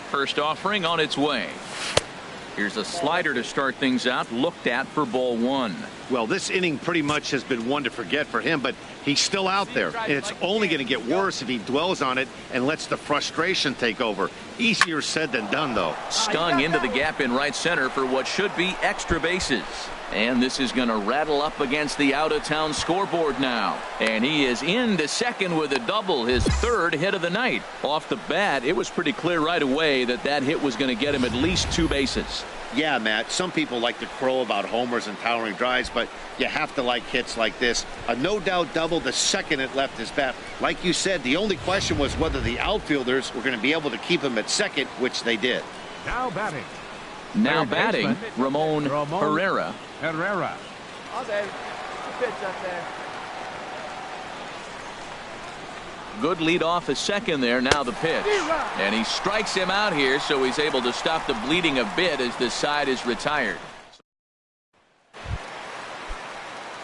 First offering on its way. Here's a slider to start things out, looked at for ball one. Well, this inning pretty much has been one to forget for him, but he's still out there, and it's only going to get worse if he dwells on it and lets the frustration take over. Easier said than done, though. Stung into the gap in right center for what should be extra bases. And this is going to rattle up against the out-of-town scoreboard now. And he is into second with a double, his third hit of the night. Off the bat, it was pretty clear right away that that hit was going to get him at least 2 bases. Yeah, Matt, some people like to crow about homers and towering drives, but you have to like hits like this. A no-doubt double the second it left his bat. Like you said, the only question was whether the outfielders were going to be able to keep him at second, which they did. Now batting. Now batting, Ramon Herrera. Good lead off his second there. Now the pitch. And he strikes him out here, so he's able to stop the bleeding a bit as this side is retired.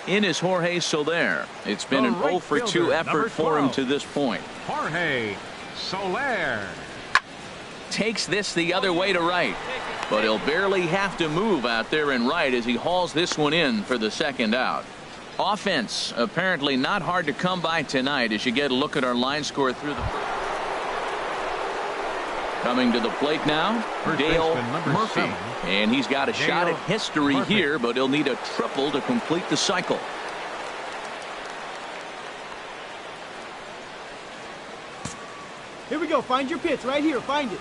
In is Jorge Soler. It's been an 0 for 2 effort for him to this point. Jorge Soler takes this the other way to right, but he'll barely have to move out there in right as he hauls this one in for the second out. Offense apparently not hard to come by tonight as you get a look at our line score through the first. Coming to the plate now, Dale Murphy, and he's got a shot at history here, but he'll need a triple to complete the cycle. Here we go. Find your pitch right here. Find it.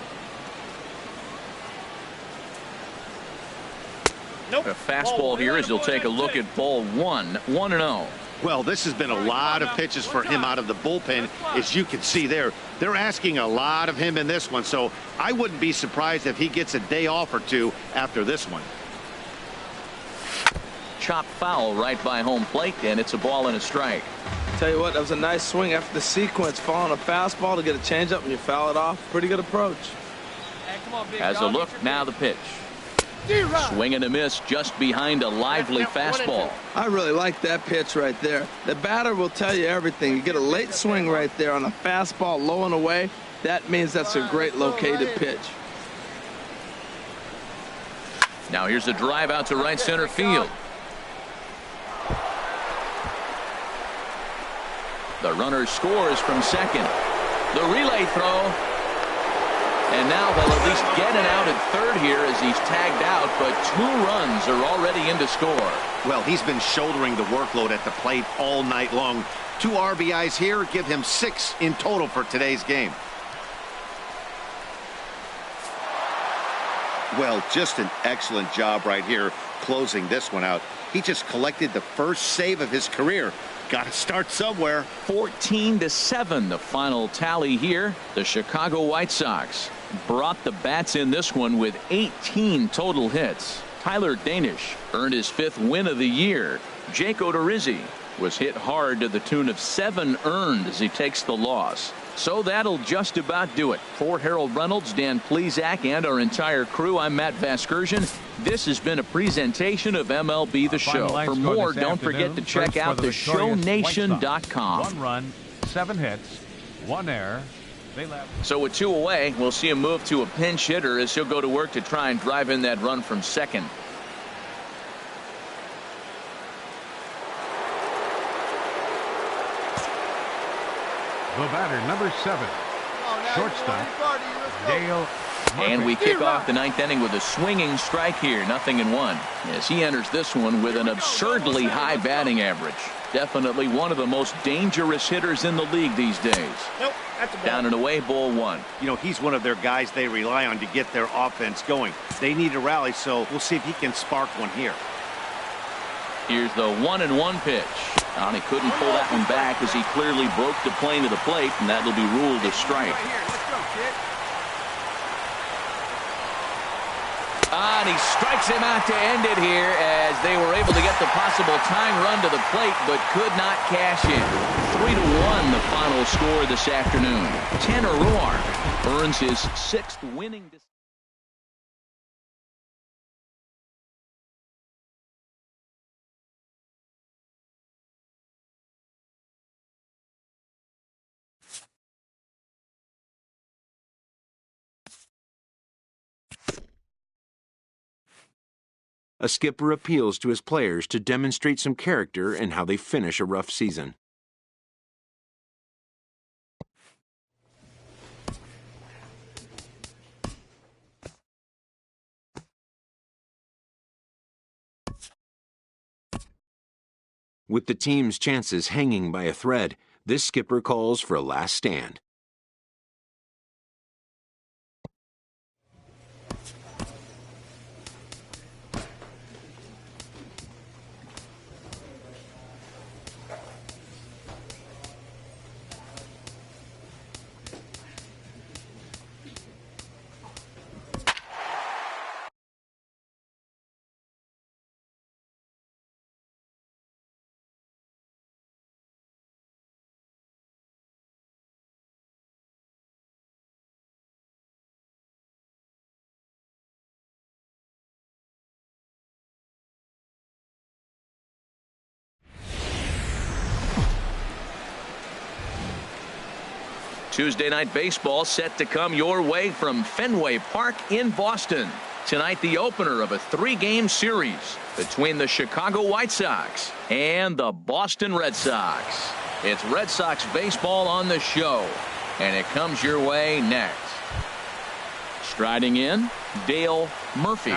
Nope. A fastball here as he'll take a look at ball one. 1-0. Well, this has been a lot of pitches for him out of the bullpen, as you can see there. They're asking a lot of him in this one, so I wouldn't be surprised if he gets a day off or two after this one. Chop foul right by home plate, and it's a ball and a strike. Tell you what, that was a nice swing after the sequence. Following a fastball to get a changeup and you foul it off. Pretty good approach. Has a look, now the pitch. Swing and a miss just behind a lively fastball. I really like that pitch right there. The batter will tell you everything. You get a late swing right there on a fastball low and away. That means that's a great located pitch. Now here's a drive out to right center field. The runner scores from second. The relay throw. And now they'll at least get it out at third here as he's tagged out, but 2 runs are already in to score. Well, he's been shouldering the workload at the plate all night long. 2 RBIs here give him 6 in total for today's game. Well, just an excellent job right here closing this one out. He just collected the first save of his career. Got to start somewhere. 14-7 the final tally here. The Chicago White Sox brought the bats in this one with 18 total hits. Tyler Danish earned his 5th win of the year. Jake Odorizzi was hit hard to the tune of 7 earned as he takes the loss. So that'll just about do it. For Harold Reynolds, Dan Plesac, and our entire crew, I'm Matt Vasgersian. This has been a presentation of MLB The Show. For more, don't forget to check out theshownation.com. 1 run, 7 hits, 1 error. So with 2 away, we'll see him move to a pinch hitter as he'll go to work to try and drive in that run from second. The batter, number 7, shortstop, Dale Murphy. And we kick off the 9th inning with a swinging strike here, 0-1, as he enters this one with an absurdly high batting average. Definitely one of the most dangerous hitters in the league these days. Nope, that's a ball. Down and away, ball 1. You know, he's one of their guys they rely on to get their offense going. They need a rally, so we'll see if he can spark one here. Here's the 1-1 pitch. And he couldn't pull that one back as he clearly broke the plane to the plate, and that'll be ruled a strike. And he strikes him out to end it here as they were able to get the possible tying run to the plate, but could not cash in. 3-1 the final score this afternoon. Tanner Roark earns his 6th winning. a skipper appeals to his players to demonstrate some character in how they finish a rough season. With the team's chances hanging by a thread, this skipper calls for a last stand. Tuesday night baseball set to come your way from Fenway Park in Boston. Tonight, the opener of a 3-game series between the Chicago White Sox and the Boston Red Sox. It's Red Sox baseball on the show, and it comes your way next. Striding in, Dale Murphy.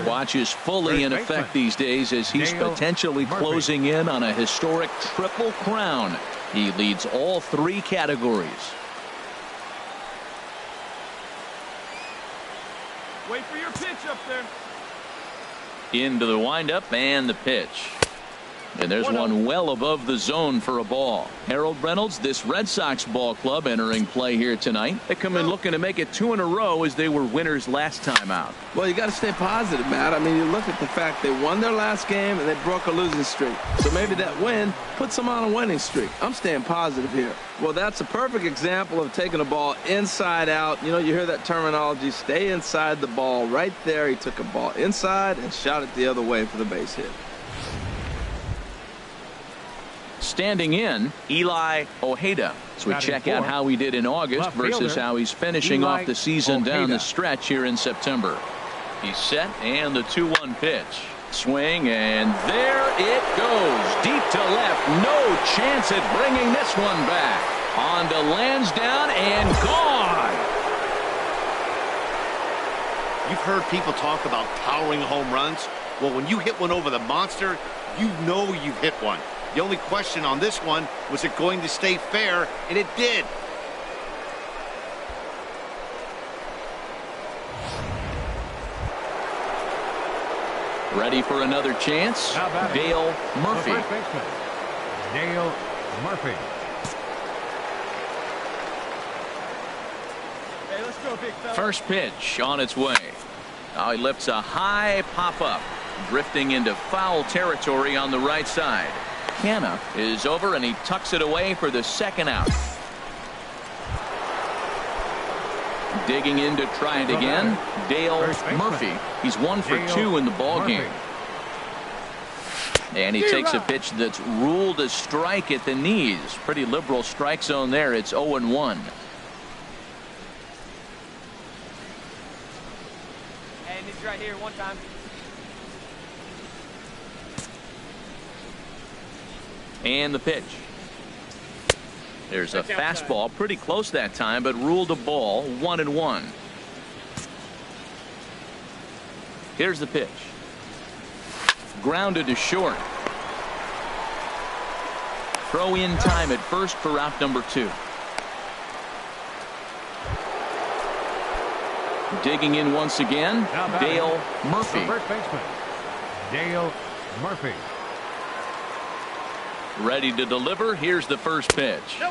Watches fully in effect these days as he's potentially closing in on a historic triple crown. He leads all 3 categories. Wait for your pitch up there. Into the windup and the pitch. And there's one well above the zone for a ball. Harold Reynolds, this Red Sox ball club entering play here tonight. They come in looking to make it 2 in a row as they were winners last time out. Well, you got to stay positive, Matt. I mean, you look at the fact they won their last game and they broke a losing streak. So maybe that win puts them on a winning streak. I'm staying positive here. Well, that's a perfect example of taking a ball inside out. You know, you hear that terminology, stay inside the ball. Right there, he took a ball inside and shot it the other way for the base hit. Standing in, Eli Ojeda. So we check out how he did in August versus how he's finishing off the season down the stretch here in September. He's set, and the 2-1 pitch. Swing, and there it goes. Deep to left. No chance at bringing this one back. On to Lansdowne, and gone. You've heard people talk about powering home runs. Well, when you hit one over the monster, you know you've hit one. The only question on this one, was it going to stay fair? And it did. Ready for another chance? Dale Murphy. Dale Murphy. Hey, let's go, big fella. First pitch on its way. Now he lifts a high pop-up, drifting into foul territory on the right side. Canna is over, and he tucks it away for the second out. Digging in to try it again, Dale Murphy. He's 1 for 2 in the ball game. And he takes a pitch that's ruled a strike at the knees. Pretty liberal strike zone there. It's 0-1. And he's right here one time. And the pitch. There's a fastball, pretty close that time, but ruled a ball. 1-1. Here's the pitch. Grounded to short. Throw in time at first for out number 2. Digging in once again, Dale Murphy. First baseman, Dale Murphy. Ready to deliver. Here's the first pitch.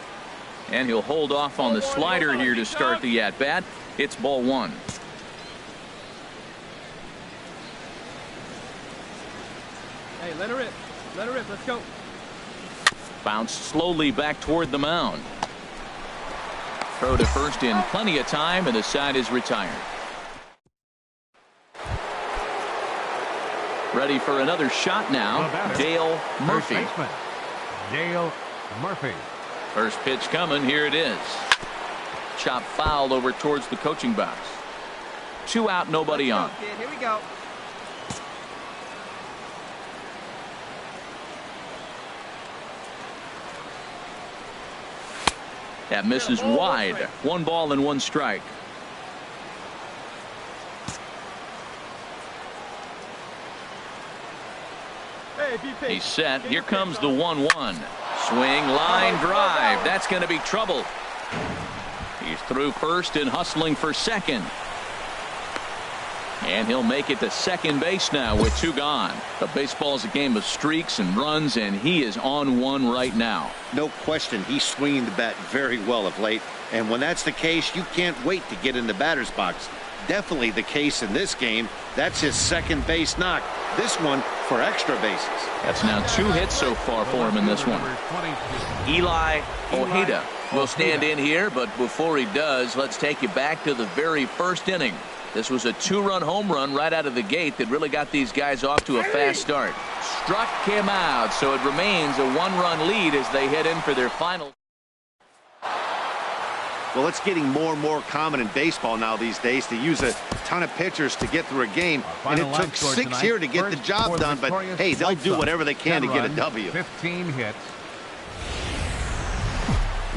And he'll hold off on the slider here to start the at-bat. It's ball 1. Hey, let her rip. Let her rip. Let's go. Bounced slowly back toward the mound. Throw to first in plenty of time, and the side is retired. Ready for another shot now, Dale Murphy. Dale Murphy. First pitch coming. Here it is. Chop foul over towards the coaching box. 2 out, nobody on. Here we go. That misses wide. 1 ball and 1 strike. He's set. Here comes the 1-1. Swing, line drive. That's going to be trouble. He's through first and hustling for second. And he'll make it to second base now with 2 gone. The baseball's a game of streaks and runs, and he is on one right now. No question, he's swinging the bat very well of late. And when that's the case, you can't wait to get in the batter's box. Definitely the case in this game. That's his second base knock. This one for extra bases. That's now 2 hits so far for him in this one. Eli Ojeda will stand in here, but before he does, let's take you back to the very first inning. This was a 2-run home run right out of the gate that really got these guys off to a fast start. Struck him out, so it remains a 1-run lead as they head in for their final. Well, it's getting more and more common in baseball now these days to use a ton of pitchers to get through a game. And it took 6 here to get the job done, but hey, they'll do whatever they can to get a W. 15 hits.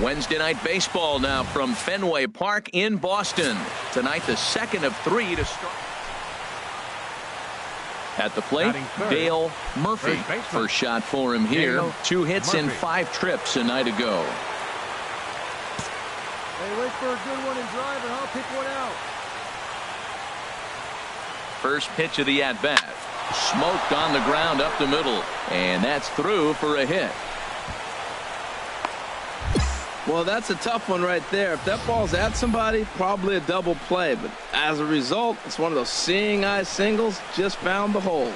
Wednesday night baseball now from Fenway Park in Boston. Tonight, the second of 3 to start. At the plate, Dale Murphy. First shot for him here. 2 hits and 5 trips a night ago. Hey, wait for a good one and drive, and I'll pick one out. First pitch of the at-bat. Smoked on the ground up the middle. And that's through for a hit. Well, that's a tough one right there. If that ball's at somebody, probably a double play. But as a result, it's one of those seeing eye singles. Just found the hole.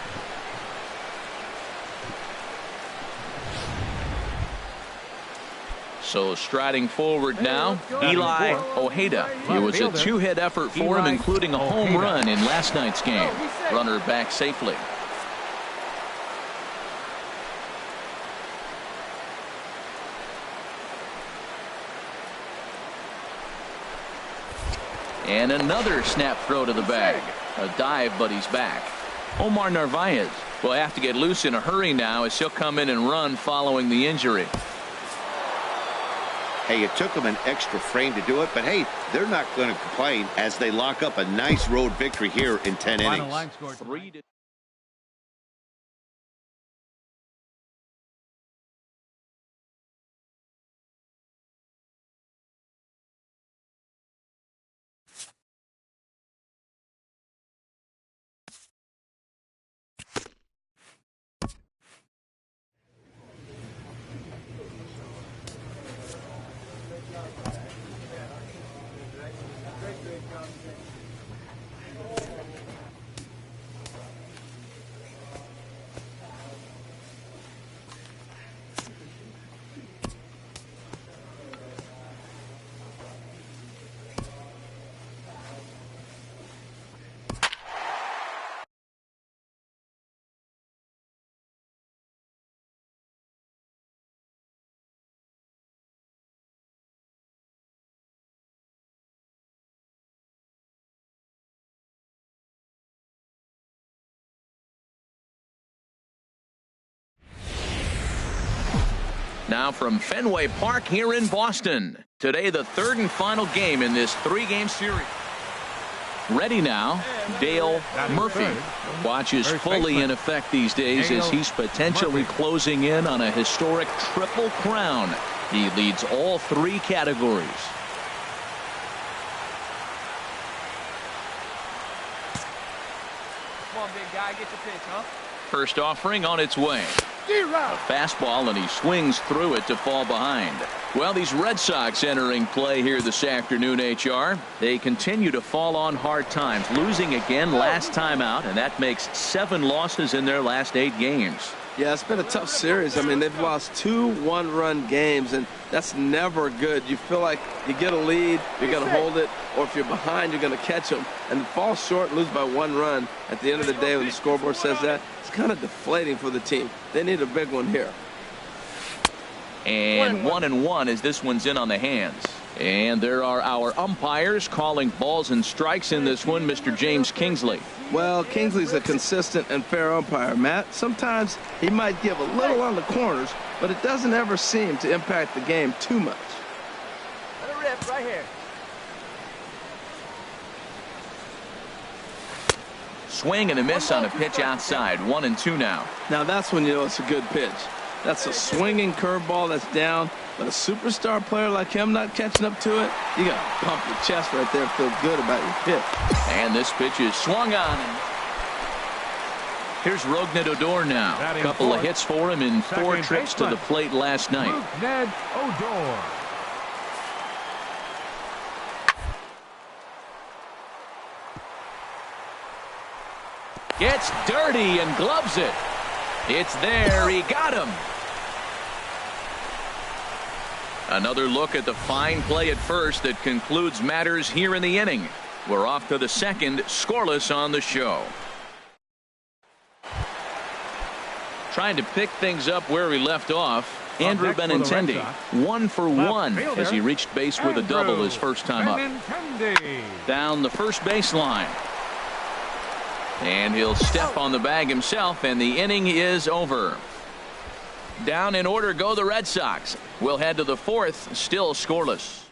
So striding forward now, Eli Ojeda. It was a 2-hit effort for him, including a home run in last night's game. Runner back safely. And another snap throw to the bag. A dive, but he's back. Omar Narvaez will have to get loose in a hurry now as he'll come in and run following the injury. Hey, it took them an extra frame to do it, but hey, they're not going to complain as they lock up a nice road victory here in 10 innings. Now from Fenway Park here in Boston. Today, the 3rd and final game in this 3-game series. Ready now, Dale Murphy. Watch is fully in effect these days as he's potentially closing in on a historic triple crown. He leads all 3 categories. Come on, big guy, get your pitch, huh? First offering on its way. A fastball, and he swings through it to fall behind. Well, these Red Sox entering play here this afternoon, HR. They continue to fall on hard times, losing again last time out, and that makes 7 losses in their last 8 games. Yeah, it's been a tough series. I mean, they've lost 2 one-run games, and that's never good. You feel like you get a lead, you're going to hold it, or if you're behind, you're going to catch them. And fall short and lose by 1 run at the end of the day when the scoreboard says that, it's kind of deflating for the team. They need a big one here. And 1-1 as this one's in on the hands. And there are our umpires calling balls and strikes in this one, Mr. James Kingsley. Well, Kingsley's a consistent and fair umpire, Matt. Sometimes he might give a little on the corners, but it doesn't ever seem to impact the game too much. Right here. Swing and a miss on a pitch outside. 1-2 now. Now that's when you know it's a good pitch. That's a swinging curveball that's down, but a superstar player like him not catching up to it, you got to pump your chest right there and feel good about your pitch. And this pitch is swung on. Here's Rougned Odor now. A couple of hits for him in 4 trips to the plate last night. Rougned Odor. Gets dirty and gloves it. It's there. He got him. Another look at the fine play at first that concludes matters here in the inning. We're off to the second, scoreless on the show. Trying to pick things up where we left off. Andrew Benintendi, 1 for 1 as he reached base with a double his first time up. Down the first baseline. And he'll step on the bag himself, and the inning is over. Down in order go the Red Sox. We'll head to the 4th, still scoreless.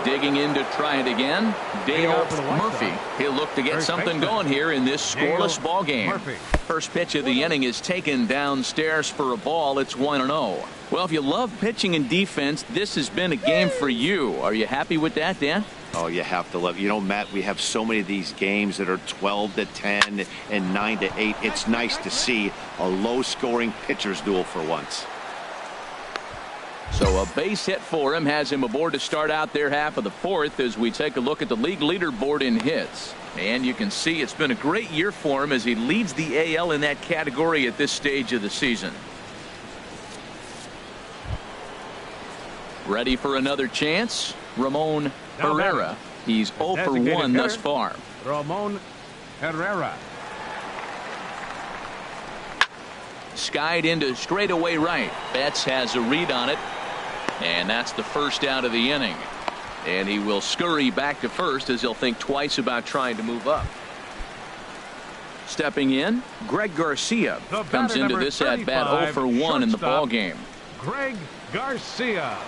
Digging in to try it again, Dale Murphy. He'll look to get something going here in this scoreless ball game. First pitch of the inning is taken downstairs for a ball. It's 1-0. Well, if you love pitching and defense, this has been a game for you. Are you happy with that, Dan? Oh, you have to love. You know, Matt, we have so many of these games that are 12-10 and 9-8. It's nice to see a low-scoring pitcher's duel for once. So a base hit for him has him aboard to start out their half of the 4th as we take a look at the league leaderboard in hits. And you can see it's been a great year for him as he leads the AL in that category at this stage of the season. Ready for another chance? Ramon Herrera. He's 0 for 1 thus far. Ramon Herrera. Skied into straightaway right. Betts has a read on it. And that's the first out of the inning. And he will scurry back to first as he'll think twice about trying to move up. Stepping in, Greg Garcia comes into this at bat 0 for 1 in the ball game. Greg Garcia.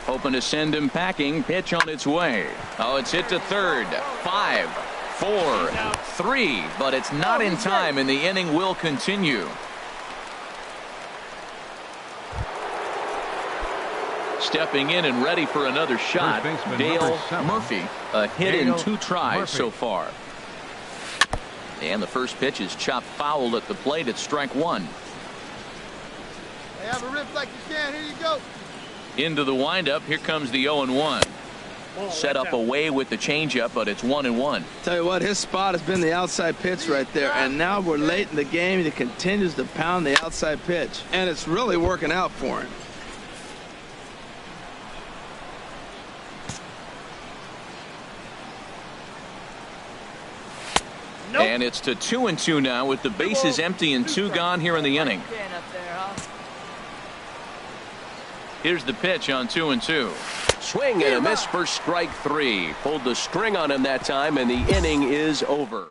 Hoping to send him packing. Pitch on its way. Oh, it's hit to third. 5, 4, 3, but it's not in time, and the inning will continue. Stepping in and ready for another shot, Dale Murphy. A hit in 2 tries so far. And the first pitch is chopped foul at the plate at strike 1. Hey, have a rip like you can. Here you go. Into the windup. Here comes the 0-1. Set up away with the changeup, but it's 1-1. Tell you what, his spot has been the outside pitch right there, and now we're late in the game and he continues to pound the outside pitch, and it's really working out for him. And it's to 2-2 now with the bases empty and 2 gone here in the inning. Here's the pitch on 2-2. Swing and a miss for strike 3. Pulled the string on him that time, and the inning is over.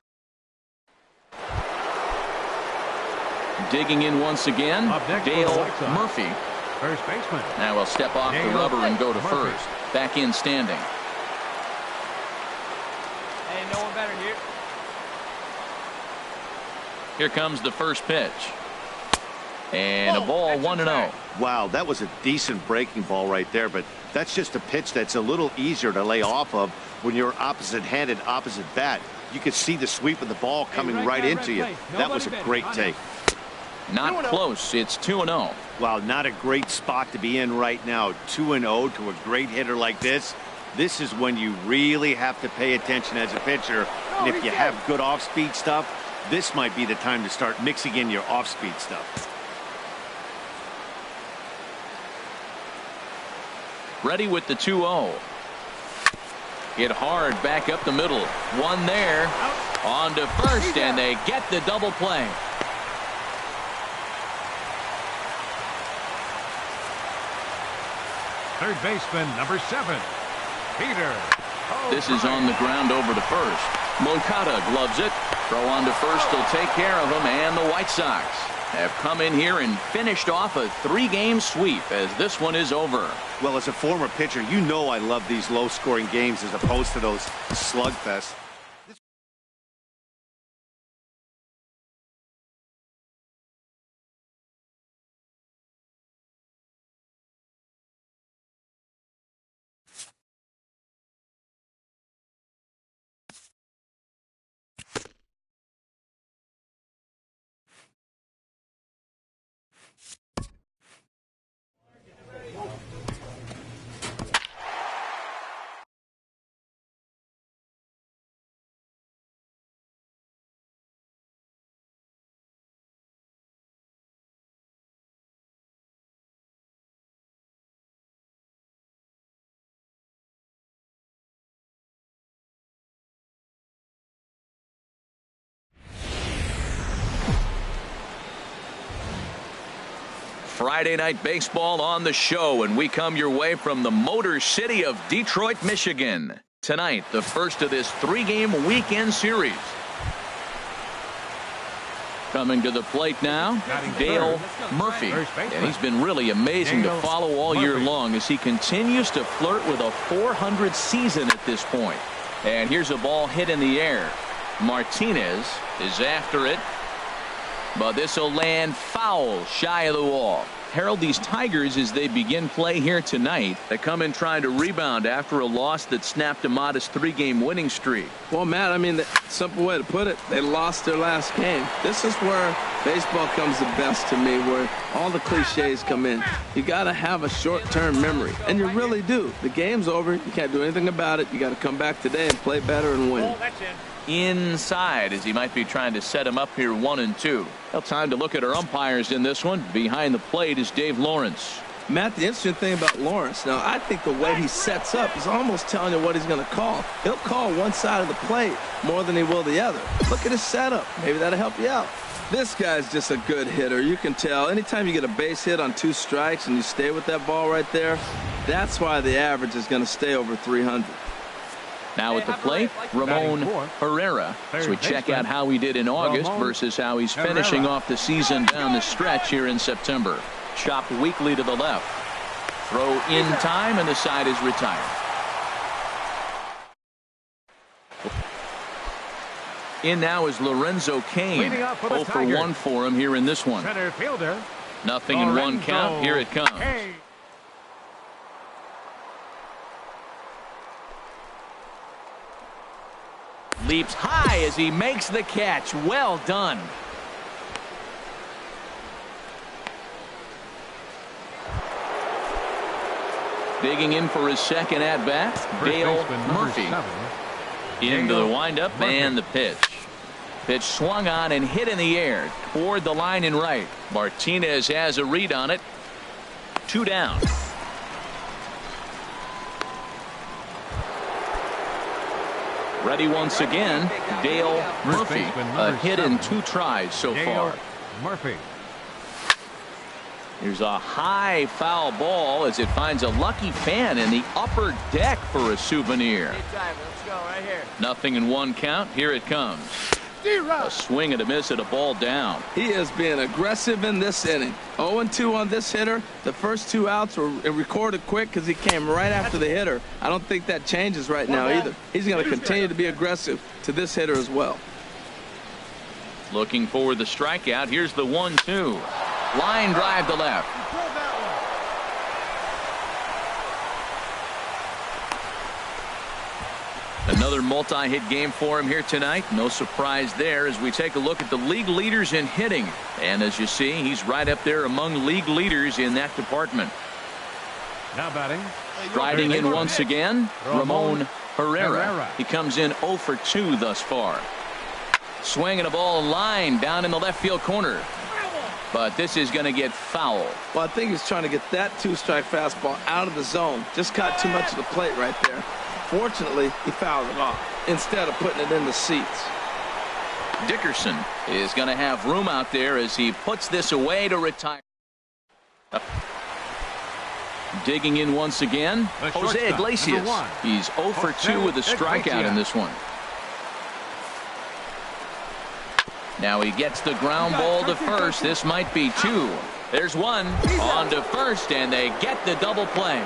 Digging in once again, Dale Murphy. First baseman. Now he'll step off the rubber and go to first. Back in standing. Hey, no one better here. Here comes the first pitch. And a ball 1-0. Wow, that was a decent breaking ball right there, but that's just a pitch that's a little easier to lay off of when you're opposite-handed, opposite bat. You could see the sweep of the ball coming right into you. That was a great take. Not close. It's 2-0. Wow, not a great spot to be in right now. 2-0 to a great hitter like this. This is when you really have to pay attention as a pitcher. And if you have good off-speed stuff, this might be the time to start mixing in your off-speed stuff. Ready with the 2-0. Hit hard back up the middle. One there. On to first, and they get the double play. Third baseman, number 7, Peter. This is on the ground over to first. Moncada gloves it. Throw on to first will take care of him, and the White Sox have come in here and finished off a 3-game sweep as this one is over. Well, as a former pitcher, you know I love these low-scoring games as opposed to those slugfests. Friday night baseball on the show, and we come your way from the Motor City of Detroit, Michigan. Tonight, the first of this 3-game weekend series. Coming to the plate now, Dale Murphy. And he's been really amazing to follow all year long as he continues to flirt with a .400 season at this point. And here's a ball hit in the air. Martinez is after it, but this will land foul shy of the wall. Harold, these Tigers, as they begin play here tonight, they come in trying to rebound after a loss that snapped a modest 3-game winning streak. Well, Matt, I mean, the simple way to put it, they lost their last game. This is where baseball comes the best to me, where all the cliches come in. You got to have a short-term memory, and you really do. The game's over. You can't do anything about it. You got to come back today and play better and win. Inside as he might be trying to set him up here 1-2. Well, time to look at our umpires in this one. Behind the plate is Dave Lawrence. Matt, the interesting thing about Lawrence, now I think the way he sets up is almost telling you what he's going to call. He'll call one side of the plate more than he will the other. Look at his setup. Maybe that'll help you out. This guy's just a good hitter. You can tell anytime you get a base hit on 2 strikes and you stay with that ball right there, that's why the average is going to stay over 300. Now at the plate, Ramon Herrera. So we check out how he did in August versus how he's finishing off the season down the stretch here in September. Chopped weakly to the left. Throw in time, and the side is retired. In now is Lorenzo Cain. 0 for 1 for him here in this one. Center fielder. Nothing in 1 count. Here it comes. Leaps high as he makes the catch. Well done. Digging in for his second at-bat, Dale Murphy. Into the windup and the pitch. Pitch swung on and hit in the air toward the line and right. Martinez has a read on it. 2 down. Ready once again, Dale Murphy. A hit in 2 tries so far. Murphy. Here's a high foul ball as it finds a lucky fan in the upper deck for a souvenir. Let's go right here. Nothing in 1 count. Here it comes. A swing and a miss at a ball down. He is being aggressive in this inning. 0-2 on this hitter. The first 2 outs were recorded quick because he came right after the hitter. I don't think that changes right now either. He's going to continue to be aggressive to this hitter as well. Looking for the strikeout. Here's the 1-2. Line drive to left. Another multi-hit game for him here tonight. No surprise there as we take a look at the league leaders in hitting. And as you see, he's right up there among league leaders in that department. Now batting. Riding in once again, Ramon Herrera. He comes in 0 for 2 thus far. Swinging a ball line down in the left field corner. But this is going to get foul. Well, I think he's trying to get that 2-strike fastball out of the zone. Just caught too much of the plate right there. Fortunately, he fouled it off instead of putting it in the seats. Dickerson is going to have room out there as he puts this away to retire. Digging in once again, Jose Iglesias. He's 0 for 2 with a strikeout in this one. Now he gets the ground ball to first. This might be two. There's one on to first, and they get the double play.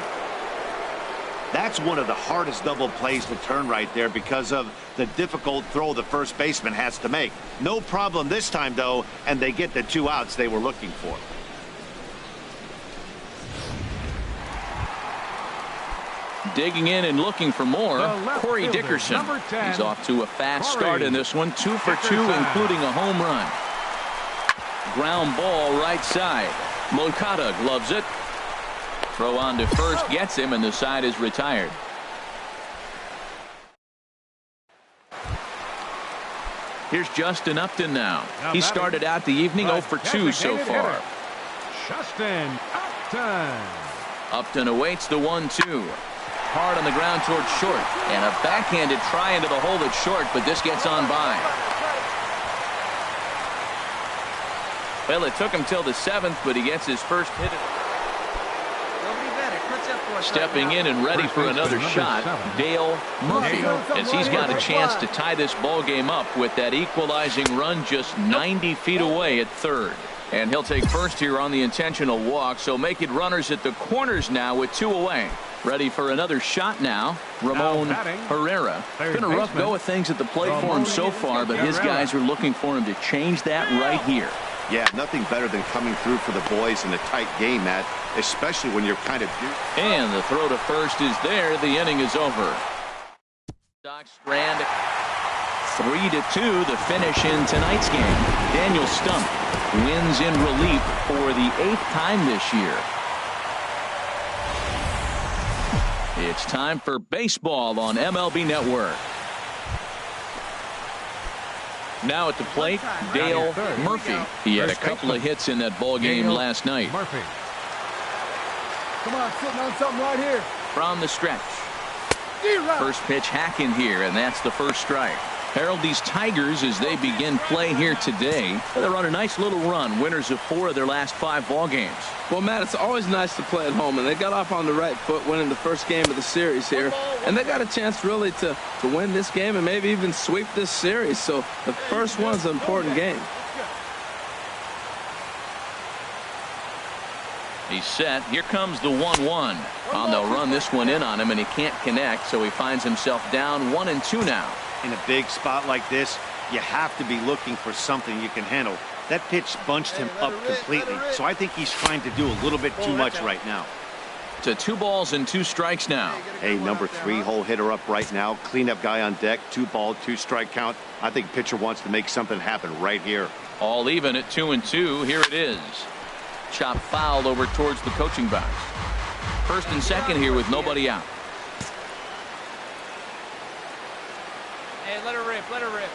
That's one of the hardest double plays to turn right there because of the difficult throw the first baseman has to make. No problem this time, though, and they get the 2 outs they were looking for. Digging in and looking for more, Corey Dickerson. He's off to a fast start in this one. 2 for 2, including a home run. Ground ball right side. Moncada gloves it. Throw on to first gets him, and the side is retired. Here's Justin Upton now. He started out the evening 0 for 2 so far. Justin Upton. Upton awaits the 1-2. Hard on the ground towards short, and a backhanded try into the hole that's short, but this gets on by. Well, it took him till the 7th, but he gets his first hit. Stepping in and ready for another shot, Dale Murphy, as he's got a chance to tie this ball game up with that equalizing run just 90 feet away at third. And he'll take first here on the intentional walk, so make it runners at the corners now with 2 away. Ready for another shot now, Ramon Herrera. Been a rough go of things at the plate for him so far, but his guys are looking for him to change that right here. Yeah, nothing better than coming through for the boys in a tight game, Matt, especially when you're kind of due. And the throw to first is there. The inning is over. Sox strand 3-2, the finish in tonight's game. Daniel Stump wins in relief for the 8th time this year. It's time for baseball on MLB Network. Now at the plate, Dale Murphy. He had a couple of hits in that ball game last night. Murphy. Come on, sitting on something right here. From the stretch. First pitch hacking here, and that's the first strike. Harold, these Tigers, as they begin play here today, they're on a nice little run, winners of 4 of their last 5 ball games. Well, Matt, it's always nice to play at home, and they got off on the right foot winning the first game of the series here, and they got a chance really to win this game and maybe even sweep this series, so the first one's an important game. He's set. Here comes the 1-1. They'll run this one in on him, and he can't connect, so he finds himself down 1-2 now. In a big spot like this, you have to be looking for something you can handle. That pitch bunched him up completely, so I think he's trying to do a little bit too much right now. To 2 balls and 2 strikes now. Hey, number 3 hole hitter up right now. Cleanup guy on deck. 2 ball, 2 strike count. I think pitcher wants to make something happen right here. All even at 2-2. Here it is. Chop foul over towards the coaching box. First and second here with nobody out. Hey, let her rip, let her rip.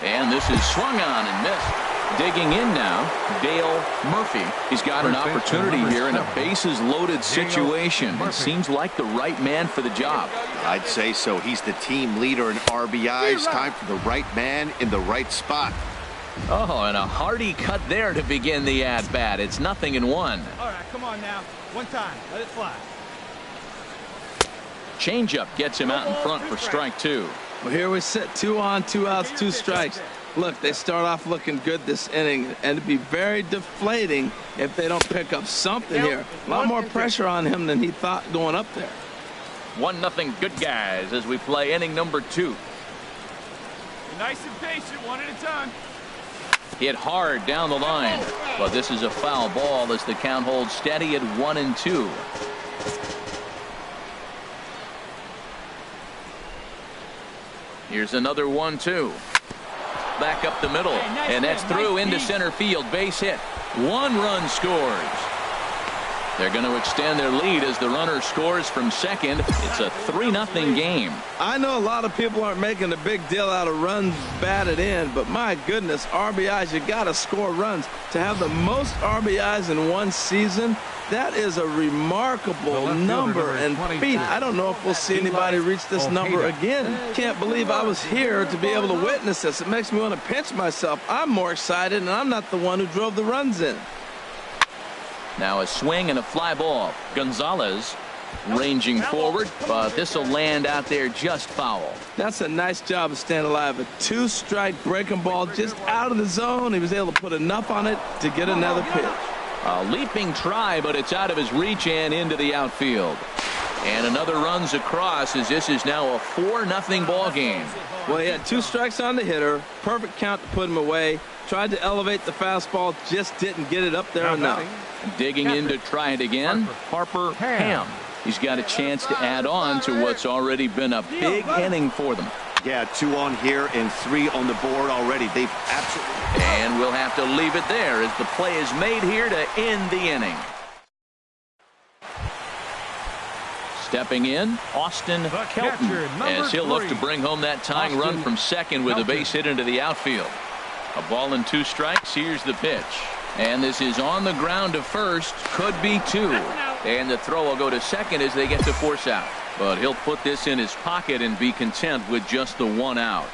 And this is swung on and missed. Digging in now, Dale Murphy. He's got an opportunity here in a bases-loaded situation. It seems like the right man for the job. I'd say so. He's the team leader in RBIs. Time for the right man in the right spot. Oh, and a hearty cut there to begin the at-bat. It's 0-1. All right, come on now. One time. Let it fly. Changeup gets him out in front for strike 2. Well, here we sit, 2 on, 2 outs, 2 strikes. Look, they start off looking good this inning, and it'd be very deflating if they don't pick up something here. A lot more pressure on him than he thought going up there. 1-0 good guys as we play inning number 2. You're nice and patient, one at a time. Hit hard down the line, but this is a foul ball as the count holds steady at 1-2. Here's another 1-2. Back up the middle, and that's through into center field. Base hit. 1 run scores. They're going to extend their lead as the runner scores from second. It's a 3-0 game. I know a lot of people aren't making a big deal out of runs batted in, but my goodness, RBIs, you got to score runs. To have the most RBIs in one season, that is a remarkable number and feat. I don't know if we'll see anybody reach this number again. Can't believe I was here to be able to witness this. It makes me want to pinch myself. I'm more excited, and I'm not the one who drove the runs in. Now a swing and a fly ball. Gonzalez Ranging forward, but this will land out there just foul. That's a nice job of staying alive. A 2-strike breaking ball just out of the zone. He was able to put enough on it to get another pitch. A leaping try, but it's out of his reach and into the outfield. And another runs across as this is now a 4-0 ball game. Well, he had 2 strikes on the hitter. Perfect count to put him away. Tried to elevate the fastball, just didn't get it up there enough. Digging in to try it again, Harper Ham. He's got a chance to add on to what's already been a big inning for them. Yeah, 2 on here and 3 on the board already. They've absolutely... And we'll have to leave it there as the play is made here to end the inning. Stepping in, Austin Kelton, as he'll look to bring home that tying run from second with a base hit into the outfield. A ball and 2 strikes. Here's the pitch. And this is on the ground to first. Could be 2. And the throw will go to second as they get the force out. But he'll put this in his pocket and be content with just the 1 out.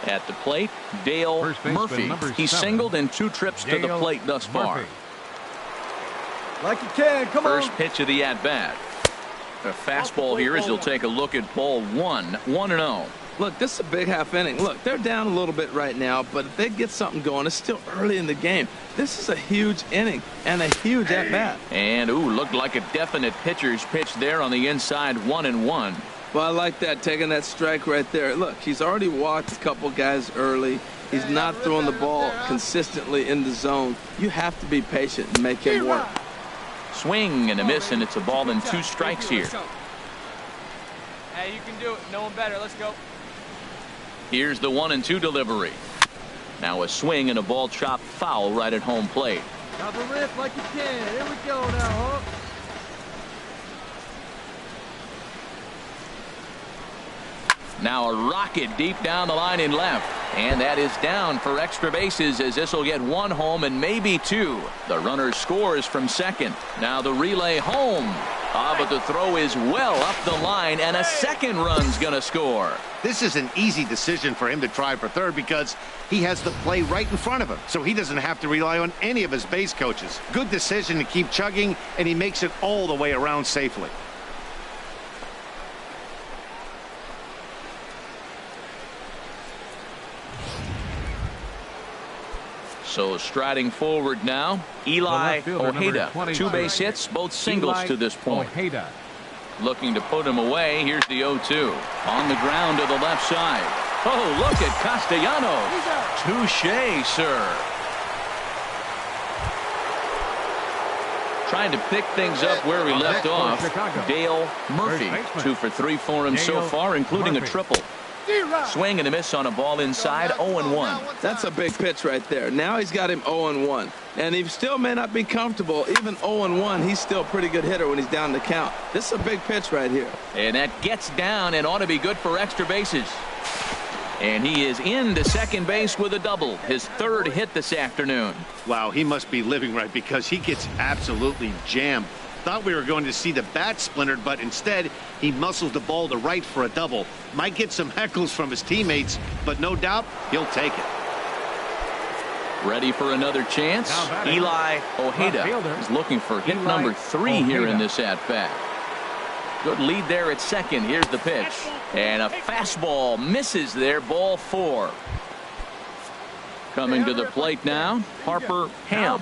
At the plate, Dale Murphy. He's singled in 2 trips to the plate thus far. Like you can, come on. First pitch of the at-bat. A fastball here as he'll take a look at ball 1. 1-0. Look, this is a big half inning. Look, they're down a little bit right now, but if they get something going, it's still early in the game. This is a huge inning and a huge at-bat. And, looked like a definite pitcher's pitch there on the inside, 1-1. Well, I like that, taking that strike right there. Look, he's already walked a couple guys early. He's not throwing the ball consistently in the zone. You have to be patient and make him work. Swing and a miss, and it's a ball and 2 strikes here. Hey, you can do it. No one better. Let's go. Here's the 1-2 delivery. Now a swing and a ball chopped foul right at home plate. Have a rip like you can. Here we go now, huh? Now a rocket deep down the line in left. And that is down for extra bases as this will get 1 home and maybe 2. The runner scores from second. Now the relay home. But the throw is well up the line and a second run's going to score. This is an easy decision for him to try for third because he has the play right in front of him, so he doesn't have to rely on any of his base coaches. Good decision to keep chugging, and he makes it all the way around safely. So striding forward now, Eli Ojeda. 2 base hits, both singles to this point. Looking to put him away. Here's the 0-2. On the ground to the left side. Oh, look at Castellanos. Touche, sir. Trying to pick things up where we left off. Dale Murphy. 2 for 3 for him so far, including a triple. Swing and a miss on a ball inside, 0-1. That's a big pitch right there. Now he's got him 0-1. And he still may not be comfortable. Even 0-1, he's still a pretty good hitter when he's down the count. This is a big pitch right here. And that gets down and ought to be good for extra bases. And he is into second base with a double. His 3rd hit this afternoon. Wow, he must be living right because he gets absolutely jammed. Thought we were going to see the bat splintered, but instead he muscles the ball to right for a double. Might get some heckles from his teammates, but no doubt he'll take it. Ready for another chance. Eli Ojeda is looking for hit number 3 here in this at-bat. Good lead there at second. Here's the pitch. And a fastball misses there. Ball 4. Coming to the plate now, Harper Ham.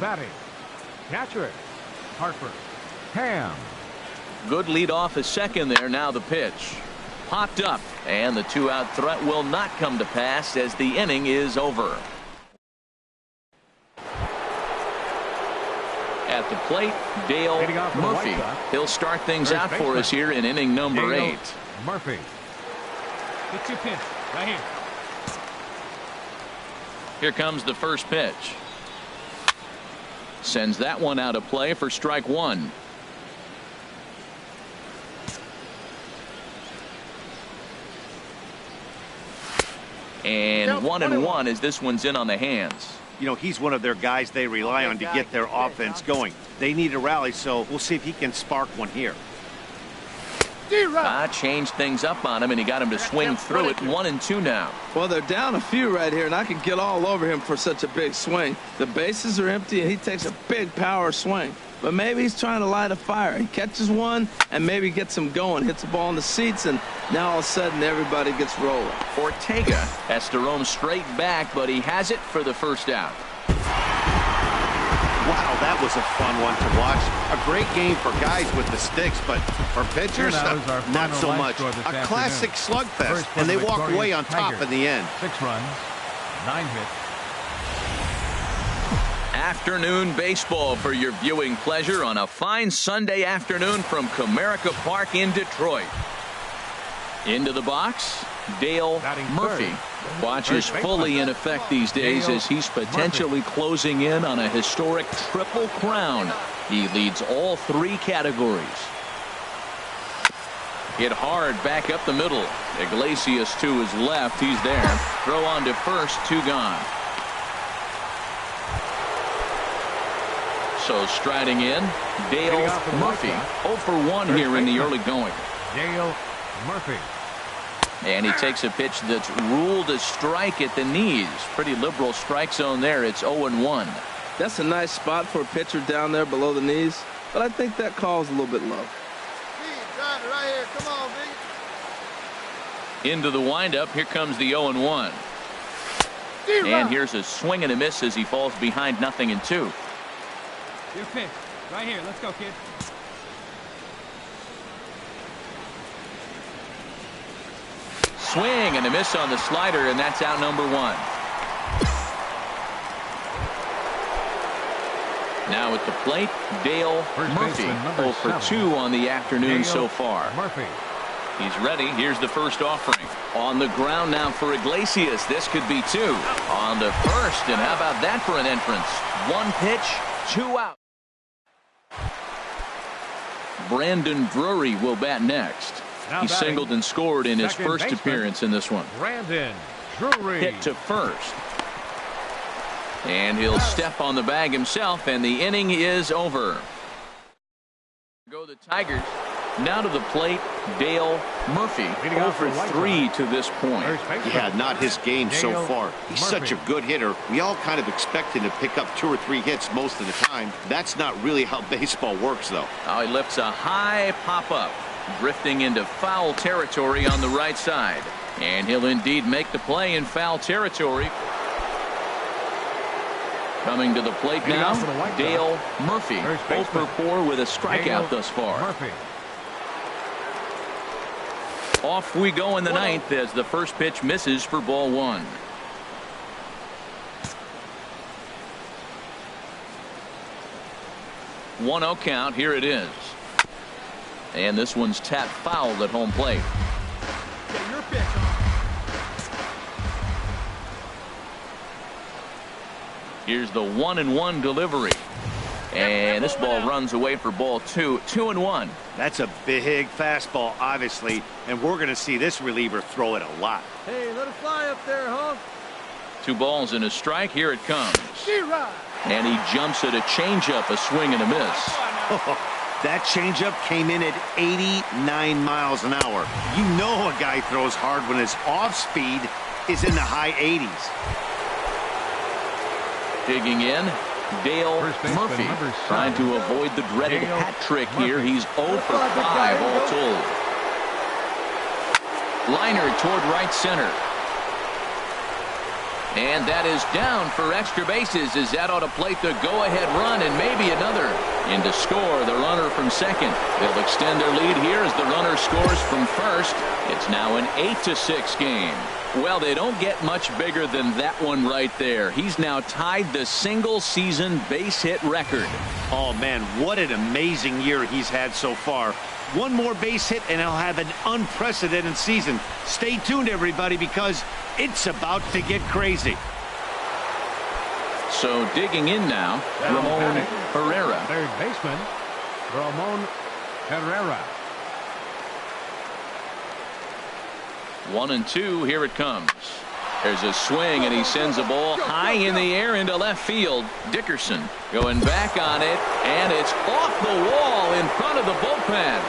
Catcher, Harper Ham. Good lead off at second there. Now the pitch. Popped up. And the 2-out threat will not come to pass as the inning is over. At the plate, Dale Murphy. He'll start things out for us here in inning number 8. Murphy. It's your pitch right here. Here comes the first pitch. Sends that one out of play for strike 1. And 1-1 as this one's in on the hands. You know, he's one of their guys they rely on to get their offense going. They need a rally, so we'll see if he can spark one here. Changed things up on him, and he got him to swing through it. 1-2 now. Well, they're down a few right here, and I could get all over him for such a big swing. The bases are empty, and he takes a big power swing. But maybe he's trying to light a fire. He catches one and maybe gets him going, hits the ball in the seats, and now all of a sudden everybody gets rolling. Ortega has to roam straight back, but he has it for the first out. Wow, that was a fun one to watch. A great game for guys with the sticks, but for pitchers, not so much. A classic slugfest, and they walk away on top in the end. 6 runs, 9 hits. Afternoon baseball for your viewing pleasure on a fine Sunday afternoon from Comerica Park in Detroit. Into the box, Dale Murphy. Watch is fully in effect these days as he's potentially closing in on a historic triple crown. He leads all 3 categories. Hit hard back up the middle. Iglesias to his left. He's there. Throw on to first. 2 gone. So striding in, Dale Murphy. 0 for 1 here in the early going. Dale Murphy. And he takes a pitch that's ruled a strike at the knees. Pretty liberal strike zone there. It's 0-1. That's a nice spot for a pitcher down there below the knees, but I think that call's a little bit low. Drive it right here. Come on, big. Into the windup. Here comes the 0-1. And here's a swing and a miss as he falls behind 0-2. Your pitch. Right here. Let's go, kid. Swing and a miss on the slider, and that's out number 1. Now at the plate, Dale Murphy. 0 for 2 on the afternoon so far. Murphy. He's ready. Here's the first offering. On the ground now for Iglesias. This could be 2. On the first, and how about that for an entrance? 1 pitch, 2 out. Brandon Drury will bat next. He singled and scored in his first appearance in this one. Brandon Drury. Hit to first. And he'll step on the bag himself, and the inning is over. Go the Tigers. Now to the plate, Dale Murphy. 0 for 3 to this point. Yeah, not his game so far. He's such a good hitter. We all kind of expect him to pick up 2 or 3 hits most of the time. That's not really how baseball works, though. He lifts a high pop-up, drifting into foul territory on the right side. And he'll indeed make the play in foul territory. Coming to the plate now, Dale Murphy. 0 for 4 with a strikeout thus far. Murphy. Off we go in the 9th as the first pitch misses for ball 1. One 0 count. Here it is. And this one's tapped foul at home plate. Get your pitch on. Here's the 1-1 delivery. And this ball runs away for ball 2. 2-1. That's a big fastball, obviously, and we're going to see this reliever throw it a lot. Hey, let it fly up there, huh? 2 balls and a strike. Here it comes. And he jumps at a changeup, a swing and a miss. That changeup came in at 89 miles an hour. You know a guy throws hard when his off speed is in the high 80s. Digging in, Dale Murphy trying to avoid the dreaded hat trick here. He's 0 for 5 all told. Liner toward right center. And that is down for extra bases as that ought to plate the go-ahead run and maybe another. In to score the runner from second. They'll extend their lead here as the runner scores from first. It's now an 8-6 game. Well, they don't get much bigger than that one right there. He's now tied the single-season base hit record. Oh, man, what an amazing year he's had so far. One more base hit, and he'll have an unprecedented season. Stay tuned, everybody, because it's about to get crazy. So digging in now, Ramon Herrera. Third baseman, Ramon Herrera. 1-2. Here it comes. There's a swing, and he sends a ball high in the air into left field. Dickerson going back on it, and it's off the wall in front of the bullpen.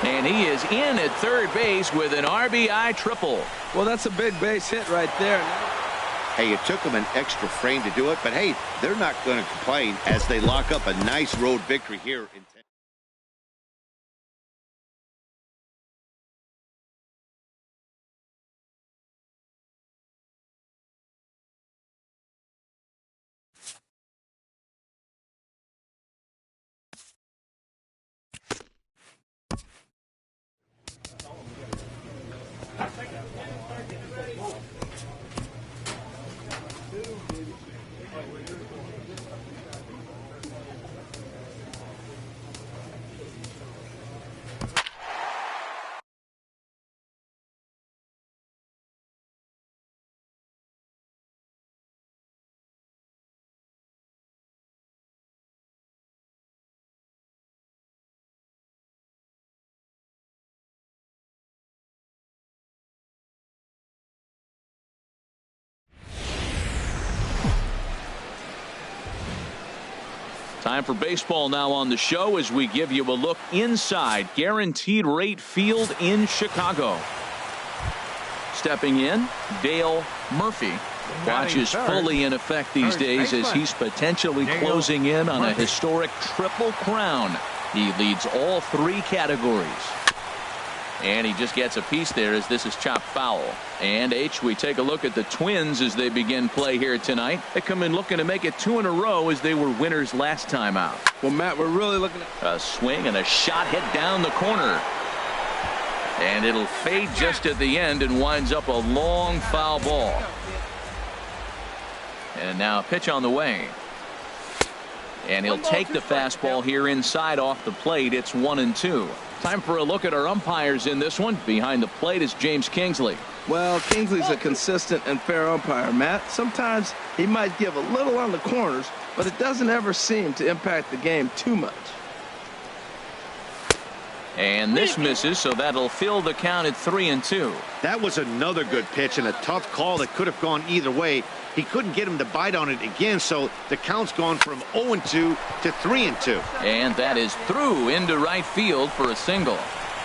And he is in at third base with an RBI triple. Well, that's a big base hit right there. Hey, it took them an extra frame to do it, but hey, they're not going to complain as they lock up a nice road victory here in Time for baseball now on the show as we give you a look inside Guaranteed Rate Field in Chicago. Stepping in, Dale Murphy. Watch is fully in effect these days as he's potentially closing in on a historic triple crown. He leads all three categories. And he just gets a piece there as this is chopped foul. And we take a look at the Twins as they begin play here tonight. They come in looking to make it 2 in a row as they were winners last time out. Well, Matt, we're really looking at a swing and a shot hit down the corner. And it'll fade just at the end and winds up a long foul ball. And now a pitch on the way. And he'll take the fastball here inside off the plate. It's 1-2. Time for a look at our umpires in this one. Behind the plate is James Kingsley. Well, Kingsley's a consistent and fair umpire, Matt. Sometimes he might give a little on the corners, but it doesn't ever seem to impact the game too much. And this misses, so that'll fill the count at 3-2. That was another good pitch and a tough call that could have gone either way. He couldn't get him to bite on it again, so the count's gone from 0-2 to 3-2. And that is through into right field for a single.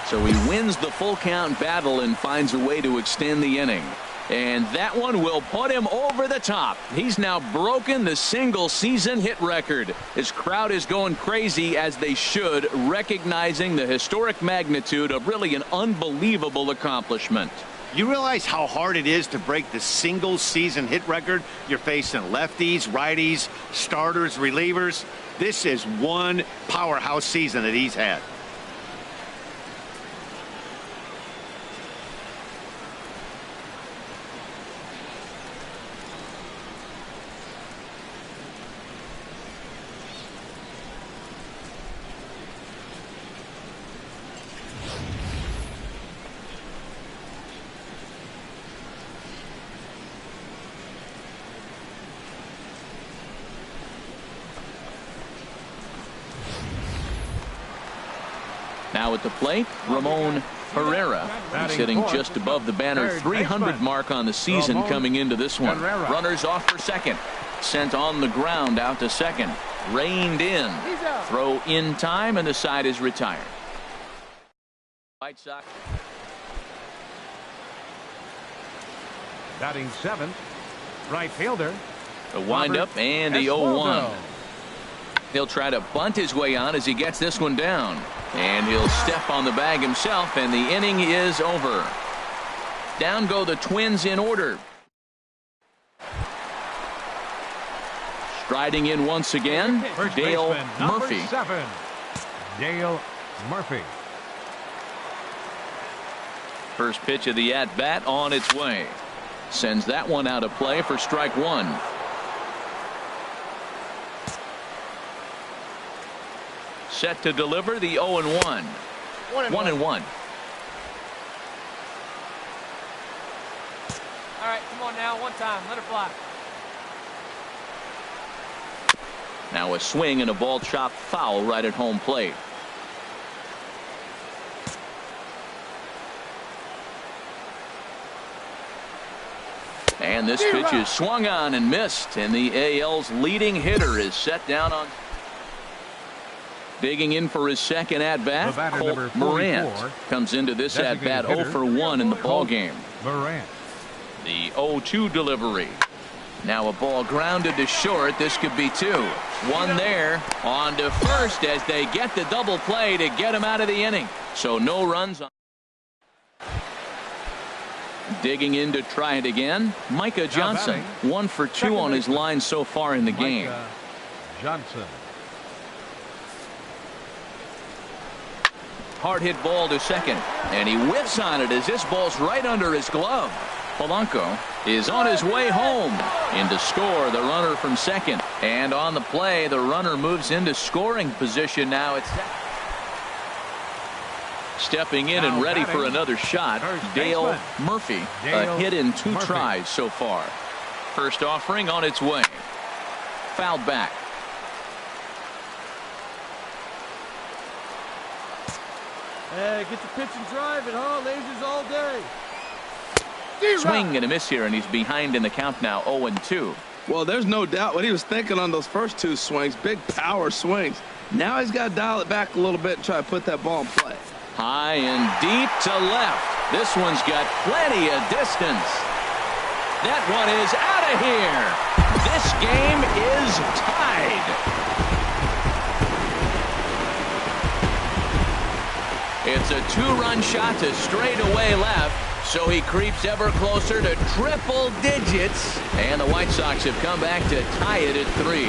So he wins the full count battle and finds a way to extend the inning. And that one will put him over the top. He's now broken the single season hit record. His crowd is going crazy, as they should, recognizing the historic magnitude of really an unbelievable accomplishment. You realize how hard it is to break the single season hit record? You're facing lefties, righties, starters, relievers. This is one powerhouse season that he's had. Now at the plate, Ramon Herrera. He's hitting just above the banner 300 mark on the season coming into this one. Runners off for second. Sent on the ground out to second. Reined in. Throw in time, and the side is retired. White Sox. Batting seventh, right fielder. The windup and the 0-1. He'll try to bunt his way on as he gets this one down. And he'll step on the bag himself, and the inning is over. Down go the Twins in order. Striding in once again, Dale Murphy. Dale Murphy. First pitch of the at-bat on its way. Sends that one out of play for strike one. Set to deliver the 0-1. 1-1. All right, come on now, one time, let it fly. Now a swing and a ball chopped foul right at home plate. And this pitch is swung on and missed, and the AL's leading hitter is set down on. Digging in for his second at-bat, Colt Morant comes into this at-bat 0 for 1 in the ball game. The 0-2 delivery. Now a ball grounded to short. This could be 2. 1 there. On to first as they get the double play to get him out of the inning. So no runs. Digging in to try it again, Micah Johnson. 1 for 2 on his line so far in the game. Johnson. Hard hit ball to second, and he whiffs on it as this ball's right under his glove. Polanco is on his way home. In to score, the runner from second. And on the play, the runner moves into scoring position now at second. Stepping in and ready for another shot, Dale Murphy. A hit in 2 tries so far. First offering on its way. Fouled back. Hey, get the pitch and drive it, huh? Lasers all day. Swing and a miss here, and he's behind in the count now, 0-2. Well, there's no doubt what he was thinking on those first 2 swings. Big power swings. Now he's got to dial it back a little bit and try to put that ball in play. High and deep to left. This one's got plenty of distance. That one is out of here. This game is tied. It's a 2-run shot to straightaway left. So he creeps ever closer to triple digits. And the White Sox have come back to tie it at 3.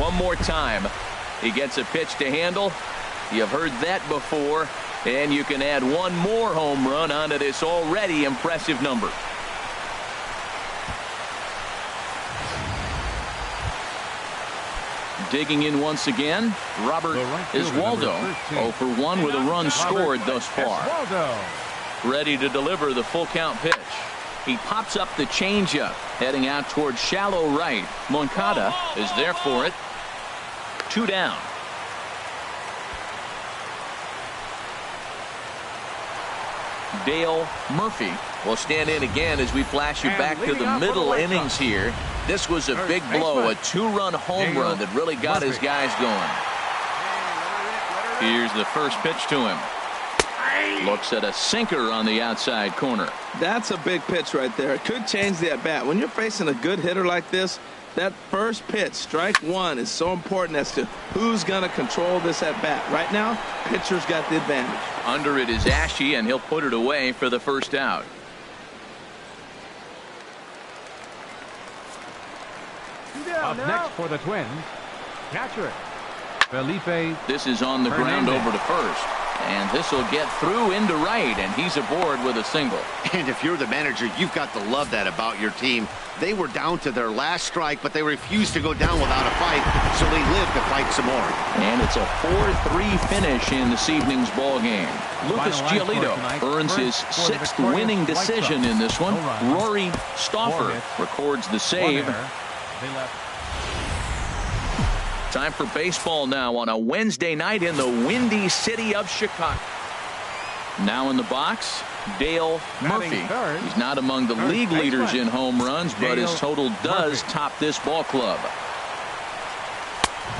One more time. He gets a pitch to handle. You've heard that before. And you can add one more home run onto this already impressive number. Digging in once again, Robert Iswaldo. 0 for 1 with a run scored thus far. Ready to deliver the full count pitch. He pops up the changeup, heading out towards shallow right. Moncada is there for it. 2 down. Dale Murphy will stand in again as we flash you back to the middle innings here. This was a big blow, a 2-run home run that really got his guys going. Here's the first pitch to him. Looks at a sinker on the outside corner. That's a big pitch right there. It could change the at-bat. When you're facing a good hitter like this, that first pitch, strike 1, is so important as to who's going to control this at-bat. Right now, pitcher's got the advantage. Under it is Ashe, and he'll put it away for the first out. Up next for the Twins, catcher Felipe. This is on the ground over to first. And this will get through into right, and he's aboard with a single. And if you're the manager, you've got to love that about your team. They were down to their last strike, but they refused to go down without a fight, so they lived to fight some more. And it's a 4-3 finish in this evening's ball game. Lucas Giolito earns his 6th winning decision in this one. Rory Stauffer records the save. Time for baseball now on a Wednesday night in the windy city of Chicago. Now in the box, Dale Murphy. He's not among the league leaders in home runs, but his total does top this ball club.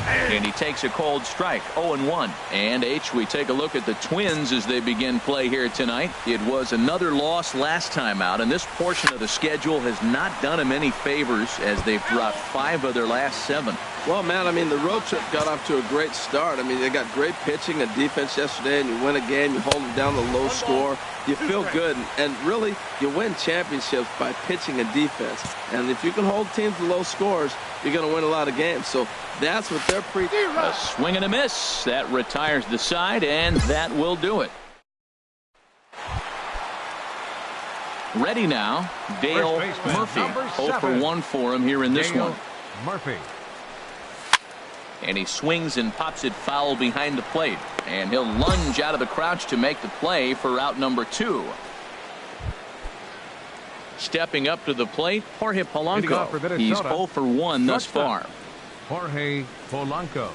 And he takes a cold strike, 0-1. And we take a look at the Twins as they begin play here tonight. It was another loss last time out, and this portion of the schedule has not done them any favors as they've dropped 5 of their last 7. Well, man, I mean, the road trip got off to a great start. I mean, they got great pitching and defense yesterday, and you win a game, you hold them down to low score. You feel good, and really, you win championships by pitching and defense. And if you can hold teams to low scores, you're going to win a lot of games. So that's what they're preaching. A swing and a miss. That retires the side, and that will do it. Ready now, Dale Murphy. 0 for 1 for him here in this one. Murphy. And he swings and pops it foul behind the plate. And he'll lunge out of the crouch to make the play for out number 2. Stepping up to the plate, Jorge Polanco. He's 0 for 1 thus far. Jorge Polanco.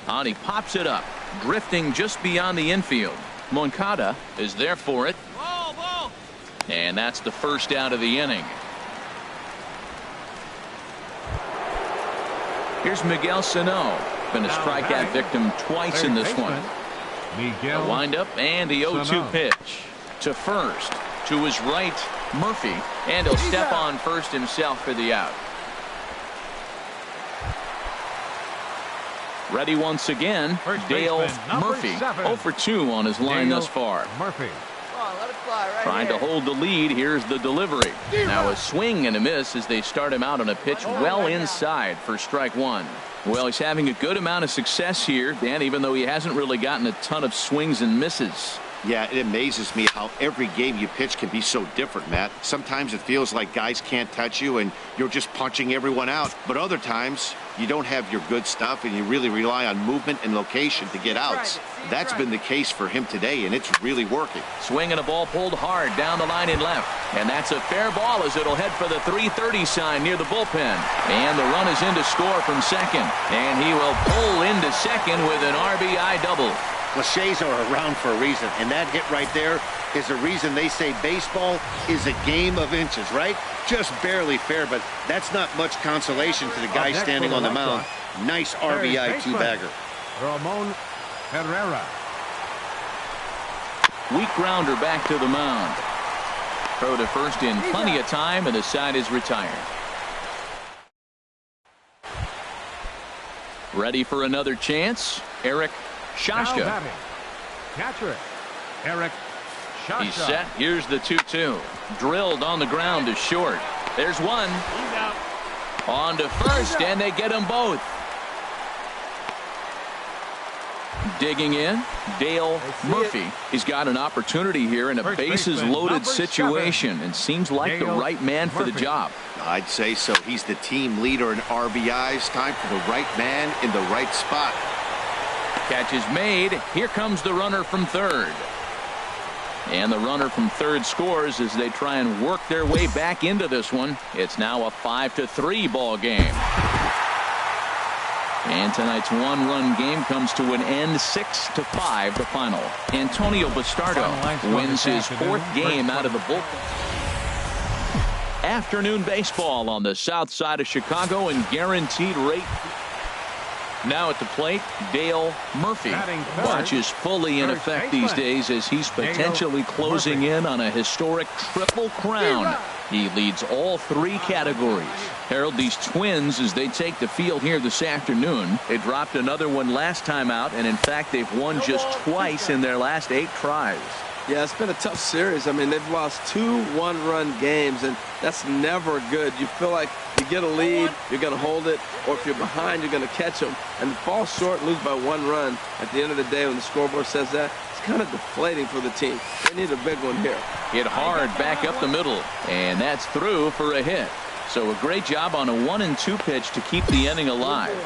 And he pops it up, drifting just beyond the infield. Moncada is there for it. And that's the first out of the inning. Here's Miguel Sano. Been a strikeout victim twice in this one. The windup and the 0-2 pitch. To first. To his right, Murphy. And he'll step on first himself for the out. Ready once again, Dale Murphy. 0 for 2 on his line thus far. Murphy. Trying to hold the lead. Here's the delivery. Now a swing and a miss as they start him out on a pitch well inside for strike one. Well, he's having a good amount of success here, Dan, even though he hasn't really gotten a ton of swings and misses. Yeah, it amazes me how every game you pitch can be so different, Matt. Sometimes it feels like guys can't touch you and you're just punching everyone out. But other times, you don't have your good stuff and you really rely on movement and location to get outs. That's been the case for him today, and it's really working. Swinging a ball pulled hard down the line in left. And that's a fair ball as it'll head for the 330 sign near the bullpen. And the run is in to score from second. And he will pull into second with an RBI double. Cliches are around for a reason, and that hit right there is the reason they say baseball is a game of inches, right? Just barely fair, but that's not much consolation to the guy standing on the mound. Nice RBI two-bagger. Ramon Herrera. Weak grounder back to the mound. Throw to first in plenty of time, and the side is retired. Ready for another chance, Eric Shashka. Catcher Eric Shashka. He's set. Here's the 2-2. Drilled on the ground to short. There's one. He's out. On to first, and they get them both. Digging in, Dale Murphy. He's got an opportunity here in a bases-loaded situation and seems like the right man for the job. I'd say so. He's the team leader in RBIs. Time for the right man in the right spot. Catch is made. Here comes the runner from third. And the runner from third scores as they try and work their way back into this one. It's now a 5-3 ball game. And tonight's one-run game comes to an end, 6-5 the final. Antonio Bastardo wins his fourth game out of the bullpen. Afternoon baseball on the south side of Chicago and guaranteed rate. Now at the plate, Dale Murphy. Watch is fully in effect these days as he's potentially closing in on a historic triple crown. He leads all three categories. Harold, these Twins, as they take the field here this afternoon, they dropped another one last time out, and in fact they've won just twice in their last 8 tries. Yeah, it's been a tough series. I mean, they've lost 2 one-run games, and that's never good. You feel like you get a lead, you're going to hold it, or if you're behind, you're going to catch them. And to fall short, lose by 1 run, at the end of the day, when the scoreboard says that, it's kind of deflating for the team. They need a big one here. Hit hard back up the middle, and that's through for a hit. So a great job on a 1-2 pitch to keep the inning alive.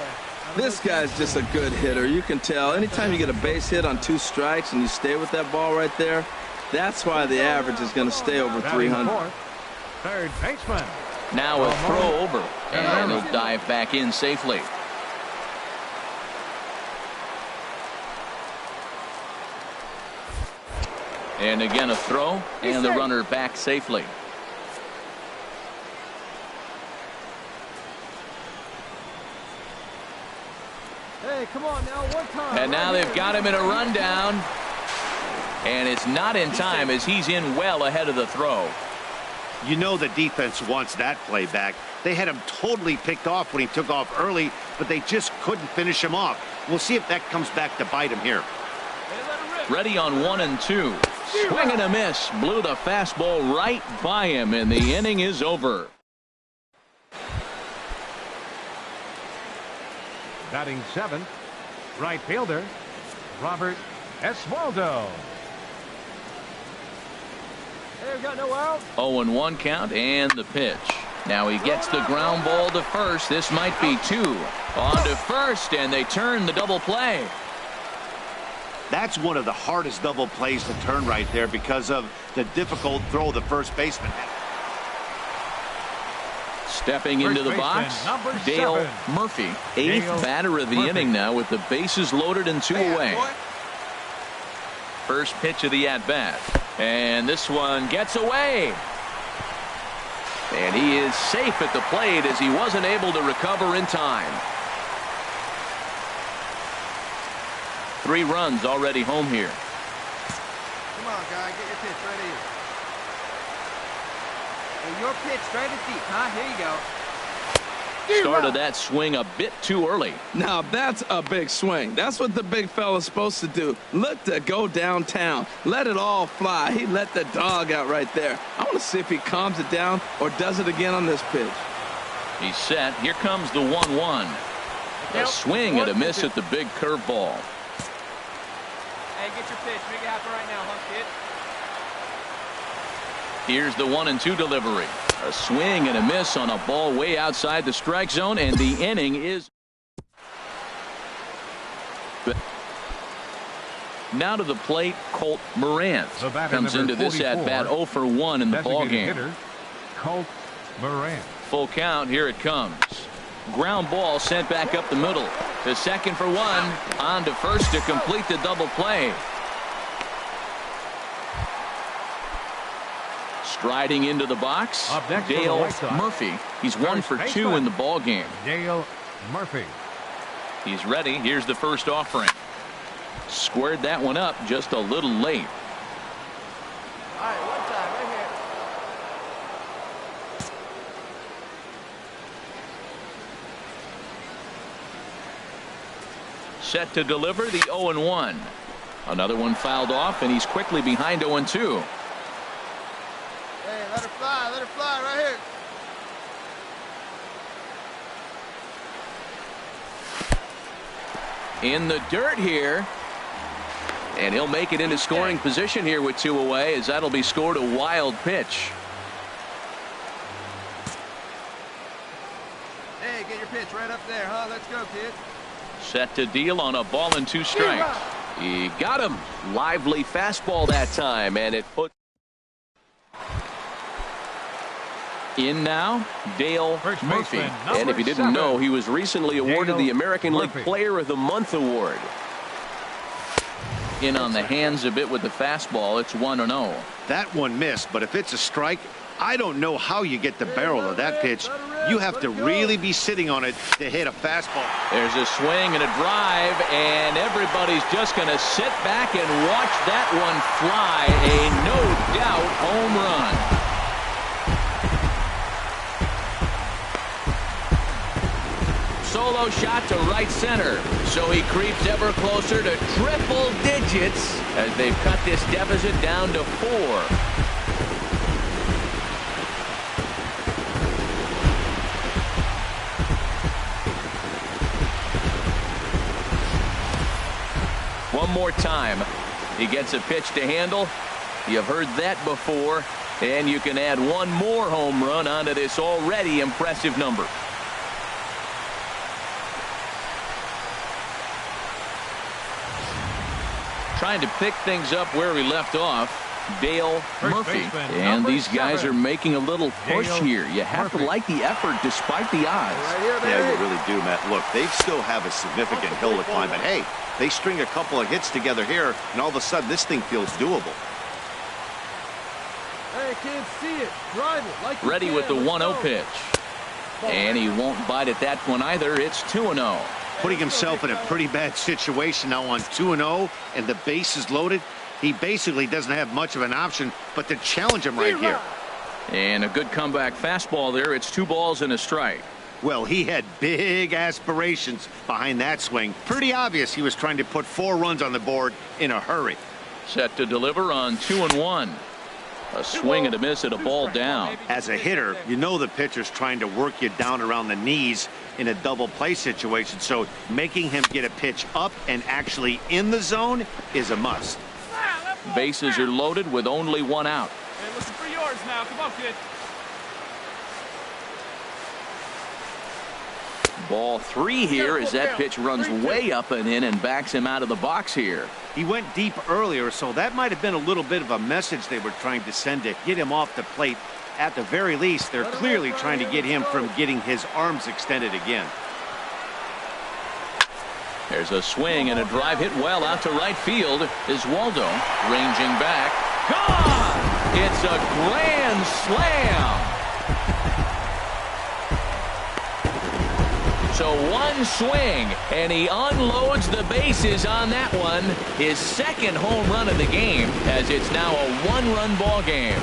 This guy's just a good hitter. You can tell. Anytime you get a base hit on 2 strikes and you stay with that ball right there, that's why the average is going to stay over 300. Third baseman. Now a throw over, and he'll dive back in safely. And again a throw, and the runner back safely. Hey, come on now, one time. And now they've got him in a rundown. And it's not in time as he's in well ahead of the throw. You know the defense wants that play back. They had him totally picked off when he took off early, but they just couldn't finish him off. We'll see if that comes back to bite him here. Ready on 1-2. Swing and a miss. Blew the fastball right by him, and the inning is over. Batting 7th, right fielder, Robert Eswaldo. Hey, we got no out. 0-1 count and the pitch. Now he gets the ground ball to first. This might be 2. On to first, and they turn the double play. That's one of the hardest double plays to turn right there because of the difficult throw the first baseman had. Stepping into the box, Dale Murphy, 8th batter of the inning now with the bases loaded and 2 away. First pitch of the at-bat. And this one gets away. And he is safe at the plate as he wasn't able to recover in time. 3 runs already home here. Come on, guy. Get your pitch right here. Hey, your pitch straight as deep, huh? Here you go. Started that swing a bit too early. Now that's a big swing. That's what the big fella's supposed to do. Look to go downtown. Let it all fly. He let the dog out right there. I want to see if he calms it down or does it again on this pitch. He's set. Here comes the 1-1. A swing and a miss at the big curveball. Hey, get your pitch. Make it happen right now, huh, kid? Here's the 1-2 delivery. A swing and a miss on a ball way outside the strike zone, and the inning is. Now to the plate, Colt Morant comes into this at bat 0 for 1 in the ball game. Hitter, Colt Morant. Full count. Here it comes. Ground ball sent back up the middle to second for 1. On to first to complete the double play. Striding into the box, Dale Murphy. He's 1 for 2 in the ball game. Dale Murphy. He's ready. Here's the first offering. Squared that one up just a little late. All right, one time, right here. Set to deliver the 0-1. Another one fouled off, and he's quickly behind 0-2. Hey, let her fly right here. In the dirt here. And he'll make it into scoring position here with 2 away, as that'll be scored a wild pitch. Hey, get your pitch right up there, huh? Let's go, kid. Set to deal on a ball and 2 strikes. He got him. Lively fastball that time, and it put. In now, Dale Murphy. And if you didn't know, he was recently awarded the American League Player of the Month award. In on the hands a bit with the fastball. It's 1-0. That one missed, but if it's a strike, I don't know how you get the barrel of that pitch. You have to really be sitting on it to hit a fastball. There's a swing and a drive, and everybody's just going to sit back and watch that one fly. A no-doubt home run. Solo shot to right center, so he creeps ever closer to triple digits as they've cut this deficit down to 4. One more time. He gets a pitch to handle. You've heard that before, and you can add one more home run onto this already impressive number. Trying to pick things up where we left off, Dale Murphy. And these guys are making a little push here. You have to like the effort despite the odds. Yeah, you really do, Matt. Look, they still have a significant hill to climb, but hey, they string a couple of hits together here, and all of a sudden this thing feels doable. Hey, kids, see it. Drive it. Like ready with the 1-0 pitch. And he won't bite at that one either. It's 2-0. Putting himself in a pretty bad situation now on 2-0, and the base is loaded. He basically doesn't have much of an option but to challenge him right here. And a good comeback fastball there. It's 2 balls and a strike. Well, he had big aspirations behind that swing. Pretty obvious he was trying to put 4 runs on the board in a hurry. Set to deliver on 2-1. A swing and a miss at a ball down. As a hitter, you know the pitcher's trying to work you down around the knees in a double play situation, so making him get a pitch up and actually in the zone is a must. Bases are loaded with only 1 out. Hey, looking for yours now. Come on, kid. Ball 3 here as that pitch runs way up and in and backs him out of the box here. He went deep earlier, so that might have been a little bit of a message they were trying to send to get him off the plate. At the very least, they're clearly trying to get him from getting his arms extended again. There's a swing and a drive hit well out to right field. Is Waldo ranging back. Gone! it's a grand slam. So one swing, and he unloads the bases on that one. His second home run of the game, as it's now a one-run ball game.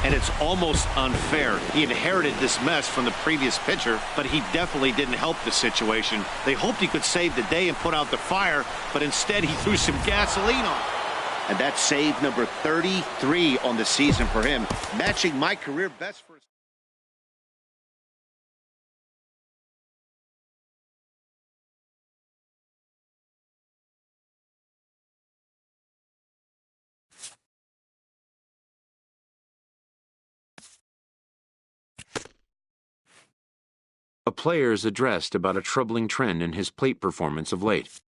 And it's almost unfair. He inherited this mess from the previous pitcher, but he definitely didn't help the situation. They hoped he could save the day and put out the fire, but instead he threw some gasoline on it. And that's save number 33 on the season for him, matching my career best for. A player is addressed about a troubling trend in his plate performance of late.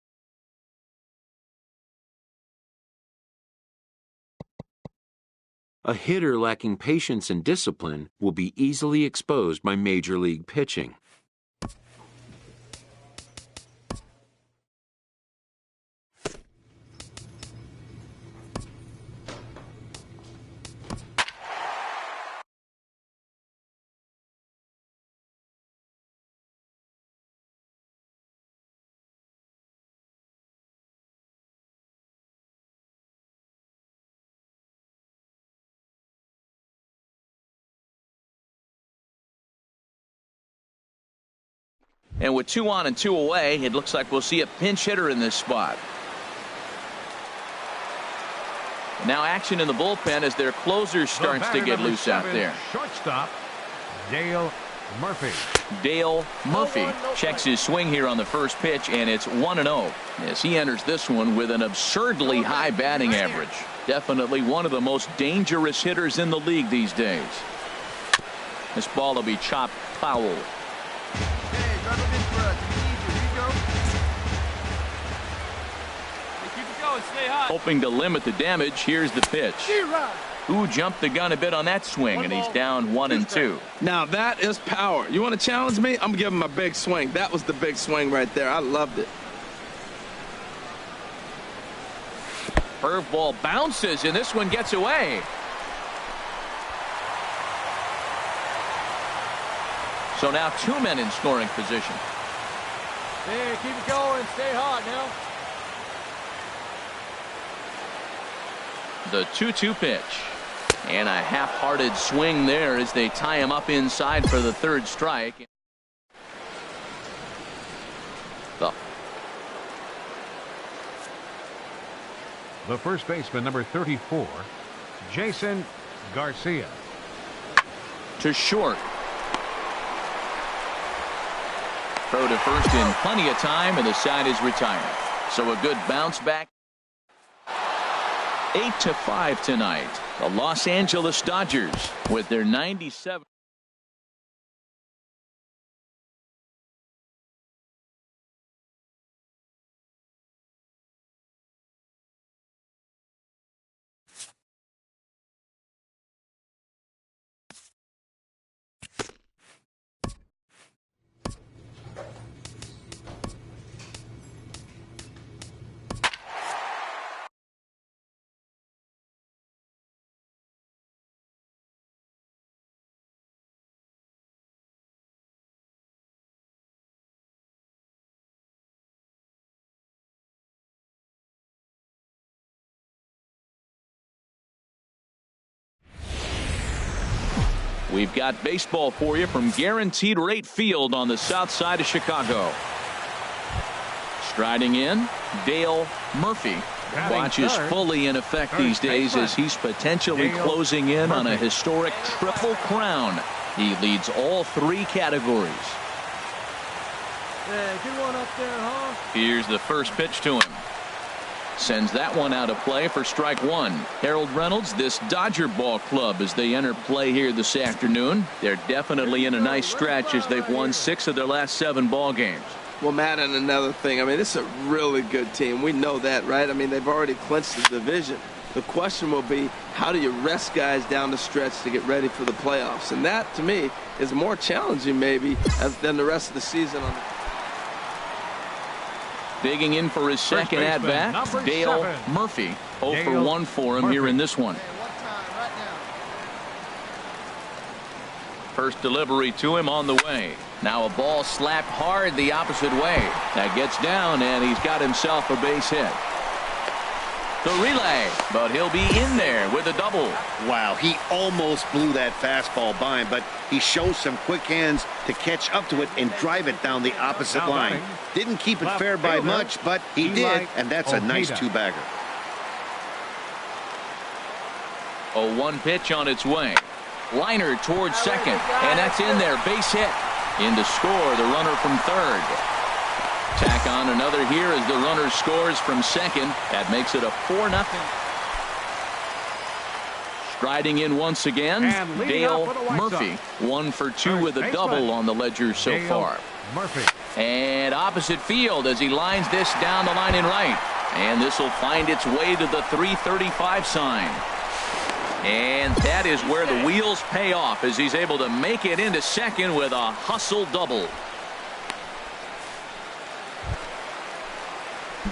A hitter lacking patience and discipline will be easily exposed by major league pitching. And with 2 on and 2 away, it looks like we'll see a pinch hitter in this spot. Now action in the bullpen as their closer starts to get loose out there. Shortstop, Dale Murphy. Dale Murphy checks his swing here on the first pitch, and it's 1-0 as he enters this one with an absurdly high batting average. Definitely one of the most dangerous hitters in the league these days. This ball will be chopped foul. Hoping to limit the damage. Here's the pitch. Who jumped the gun a bit on that swing, and he's down 1-2. Now that is power. You want to challenge me? I'm giving him a big swing. That was the big swing right there. I loved it. Curveball bounces, and this one gets away. So now 2 men in scoring position. Hey, keep it going. Stay hot now. The 2-2 pitch. And a half-hearted swing there as they tie him up inside for the third strike. The first baseman, number 34, Jason Garcia. To short. Throw to first in plenty of time, and the side is retired. So a good bounce back. 8-5 tonight. The Los Angeles Dodgers with their 97. We've got baseball for you from Guaranteed Rate Field on the south side of Chicago. Striding in, Dale Murphy. Watch is fully in effect these days as he's potentially closing in on a historic triple crown. He leads all 3 categories. Hey, get one up there, huh? Here's the first pitch to him. Sends that one out of play for strike 1. Harold Reynolds, this Dodger ball club as they enter play here this afternoon. They're definitely in a nice stretch as they've won 6 of their last 7 ball games. Well, Matt, and another thing, I mean, this is a really good team. We know that, right? I mean, they've already clinched the division. The question will be, how do you rest guys down the stretch to get ready for the playoffs? And that, to me, is more challenging maybe than the rest of the season. Digging in for his second at-bat, Dale Murphy. 0 for 1 for him here in this one. First delivery to him on the way. Now a ball slapped hard the opposite way. That gets down, and he's got himself a base hit. The relay, but he'll be in there with a double. Wow, he almost blew that fastball by him, but he shows some quick hands to catch up to it and drive it down the opposite line. Didn't keep it fair by much, but he did, and that's a nice two-bagger. 0-1 pitch on its way. Liner towards second, and that's in there. Base hit. In to score the runner from third. Tack on another here as the runner scores from second. That makes it a 4-0. Striding in once again, Dale Murphy. 1 for 2 with a double on the ledger so far. And opposite field as he lines this down the line in right. And this will find its way to the 335 sign. And that is where the wheels pay off as he's able to make it into second with a hustle double.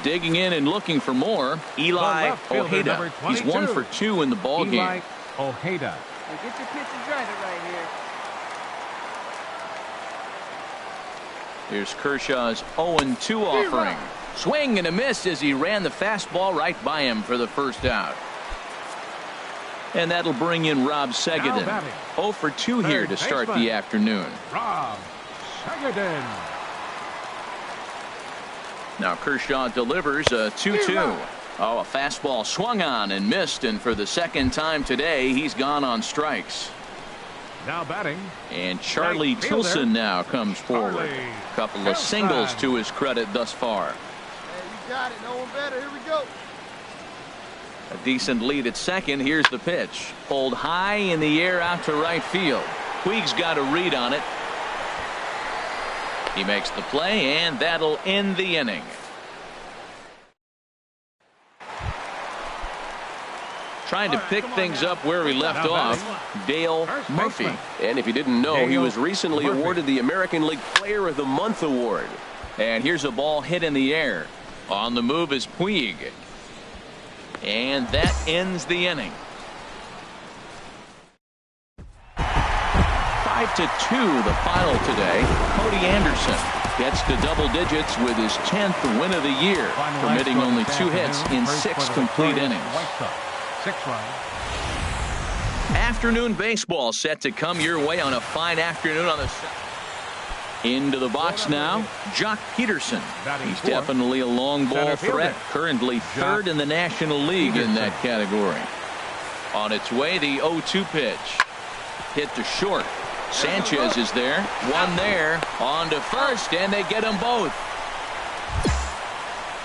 Digging in and looking for more, Eli Ojeda. He's 1 for 2 in the ball game. Ojeda. Get your pitch and drive it right here. Here's Kershaw's 0-2 offering. Swing and a miss as he ran the fastball right by him for the first out. And that'll bring in Rob Segedin. 0 for 2 here to start the afternoon. Rob Segedin. Now Kershaw delivers a 2-2. Oh, a fastball swung on and missed, and for the second time today, he's gone on strikes. Now batting. And Charlie Tilson now comes forward. A couple of singles to his credit thus far. Hey, you got it. No one better. Here we go. A decent lead at second. Here's the pitch. Pulled high in the air out to right field. Puig's got a read on it. He makes the play, and that'll end the inning. Trying to pick things up where he left off, Dale Murphy. And if you didn't know, he was recently awarded the American League Player of the Month award. And here's a ball hit in the air. On the move is Puig. And that ends the inning. 5-2 the final today. Cody Anderson gets to double digits with his 10th win of the year, permitting only 2 hits in 6 complete innings. 6 runs. Afternoon baseball set to come your way on a fine afternoon on the into the box now, Jock Peterson. He's definitely a long ball threat, currently 3rd in the National League in that category. On its way, the 0-2 pitch. Hit to short. Sanchez is there. One there. On to first, and they get them both.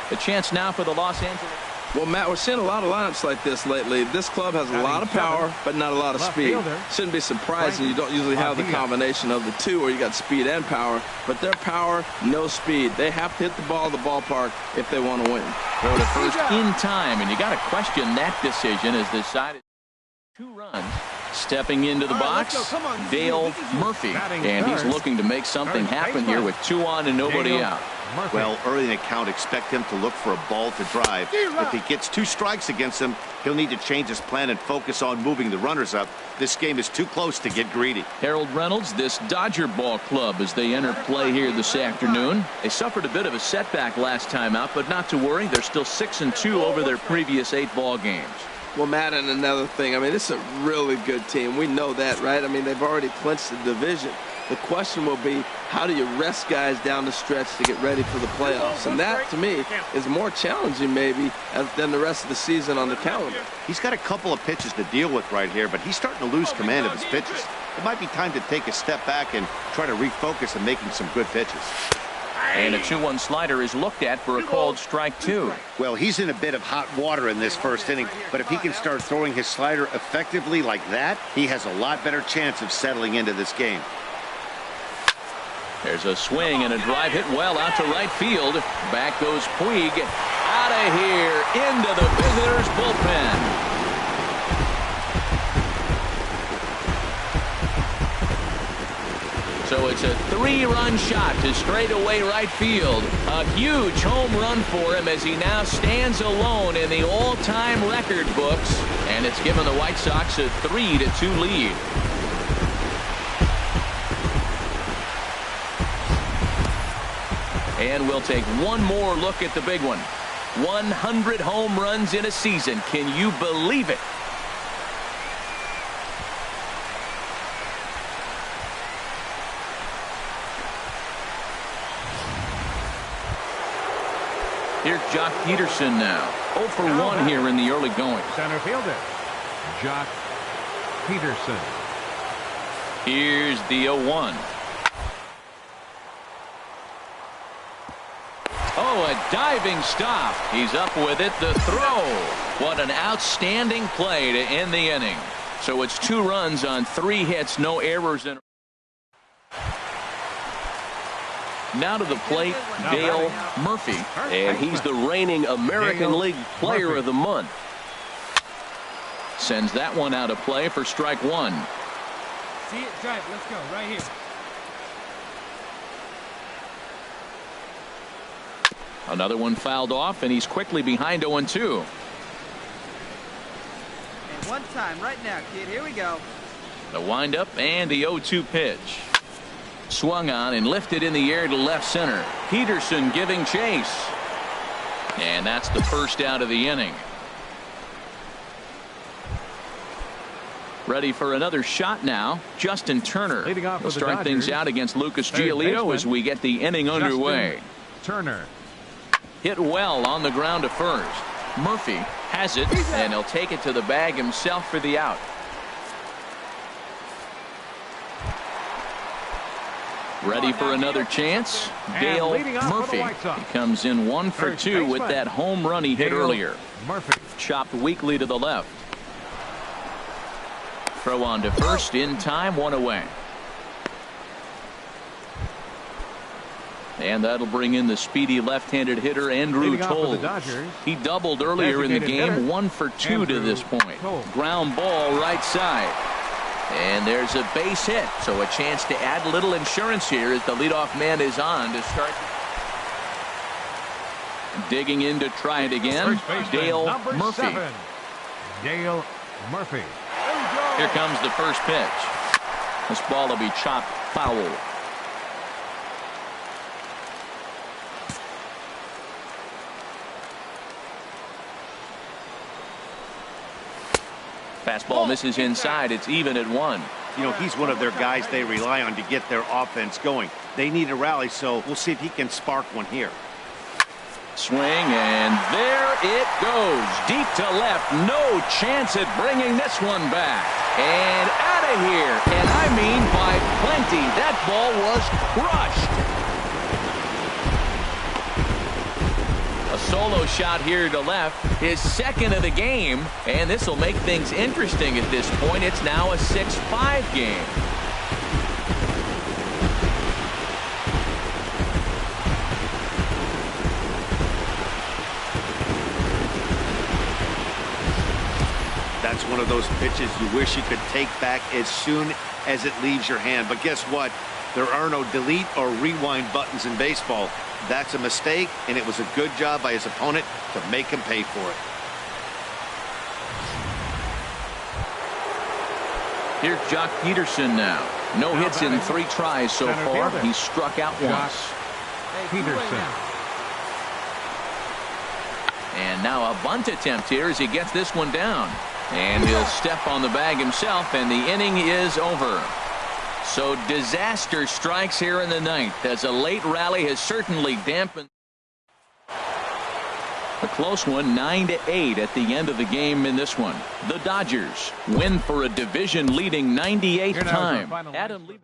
The chance now for the Los Angeles. Well, Matt, we're seeing a lot of lineups like this lately. This club has a lot of power, but not a lot of speed. Shouldn't be surprising. You don't usually have the combination of the two where you got speed and power, but their power, no speed. They have to hit the ball in the ballpark if they want to win. Throw to first in time, and you got to question that decision as decided 2 runs. Stepping into the box, Dale Murphy, and he's looking to make something happen here with 2 on and nobody out. Well, early in the count, expect him to look for a ball to drive. If he gets 2 strikes against him, he'll need to change his plan and focus on moving the runners up. This game is too close to get greedy. Harold Reynolds, this Dodger ball club as they enter play here this afternoon. They suffered a bit of a setback last time out, but not to worry. They're still 6-2 over their previous 8 ball games. Well, Matt, and another thing, I mean, this is a really good team. We know that, right? I mean, they've already clinched the division. The question will be, how do you rest guys down the stretch to get ready for the playoffs? And that, to me, is more challenging maybe than the rest of the season on the calendar. He's got a couple of pitches to deal with right here, but he's starting to lose command of his pitches. It might be time to take a step back and try to refocus on making some good pitches. And a 2-1 slider is looked at for a called strike 2. Well, he's in a bit of hot water in this first inning, but if he can start throwing his slider effectively like that, he has a lot better chance of settling into this game. There's a swing and a drive hit well out to right field. Back goes Puig. Out of here into the visitors' bullpen. So a It's a 3-run shot to straightaway right field. A huge home run for him as he now stands alone in the all-time record books. And it's given the White Sox a 3-2 lead. And we'll take one more look at the big one. 100 home runs in a season. Can you believe it? Here's Jock Peterson now. 0 for 1 here in the early going. Center fielder, Jock Peterson. Here's the 0-1. Oh, a diving stop. He's up with it. The throw. What an outstanding play to end the inning. So it's 2 runs on 3 hits, no errors in. Now to the plate, Dale Murphy. And he's the reigning American League Player of the Month. Sends that one out of play for strike 1. See it, drive. Let's go right here. Another one fouled off, and he's quickly behind 0-2. And one time right now, kid. Here we go. The windup and the 0-2 pitch. Swung on and lifted in the air to left center. Peterson giving chase. And that's the first out of the inning. Ready for another shot now. Justin Turner will start things out against Lucas Giolito as we get the inning underway. Turner. Hit well on the ground to first. Murphy has it, and he'll take it to the bag himself for the out. Ready for another chance. Dale Murphy. He comes in 1 for 2 with that home run he hit earlier. Murphy. Chopped weakly to the left. Throw on to first in time, 1 away. And that'll bring in the speedy left-handed hitter Andrew Toles. He doubled earlier in the game, 1 for 2 to this point. Ground ball right side. And there's a base hit, so a chance to add a little insurance here as the leadoff man is on to start. Digging in to try it again, Dale Murphy. 7. Dale Murphy. Here comes the first pitch. This ball will be chopped foul. Fastball misses inside. It's even at 1. You know, he's one of their guys they rely on to get their offense going. They need a rally, so we'll see if he can spark one here. Swing, and there it goes. Deep to left. No chance at bringing this one back. And out of here. And I mean by plenty. That ball was crushed. A solo shot here to left, his second of the game, and this will make things interesting at this point. It's now a 6-5 game. That's one of those pitches you wish you could take back as soon as it leaves your hand. But guess what? There are no delete or rewind buttons in baseball. That's a mistake, and it was a good job by his opponent to make him pay for it. Here's Jock Peterson now. No hits in 3 tries so far. He's struck out once. Peterson. And now a bunt attempt here as he gets this one down. And he'll step on the bag himself, and the inning is over. So disaster strikes here in the 9th as a late rally has certainly dampened. A close one, 9-8 at the end of the game in this one. The Dodgers win for a division-leading 98th time. Adam Lee.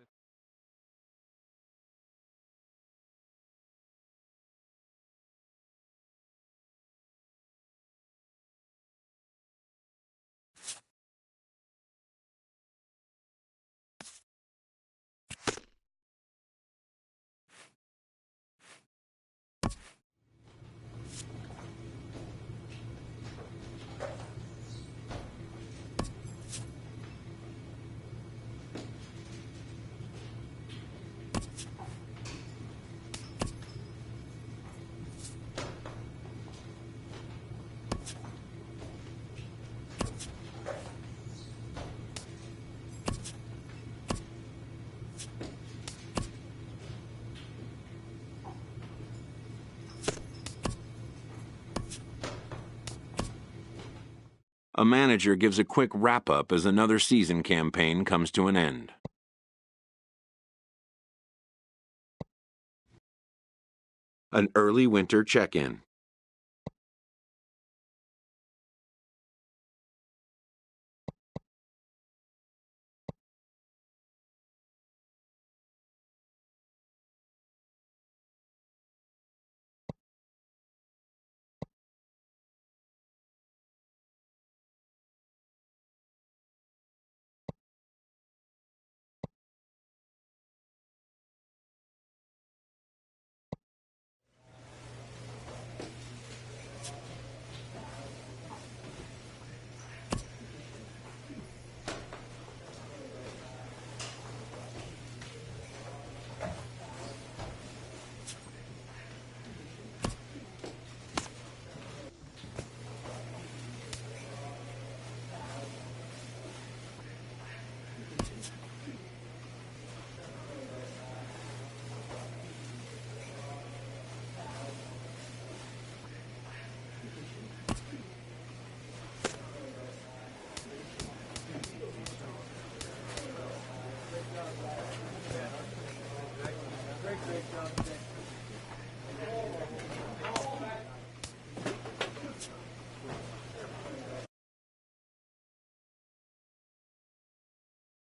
a manager gives a quick wrap-up as another season campaign comes to an end. An early winter check-in.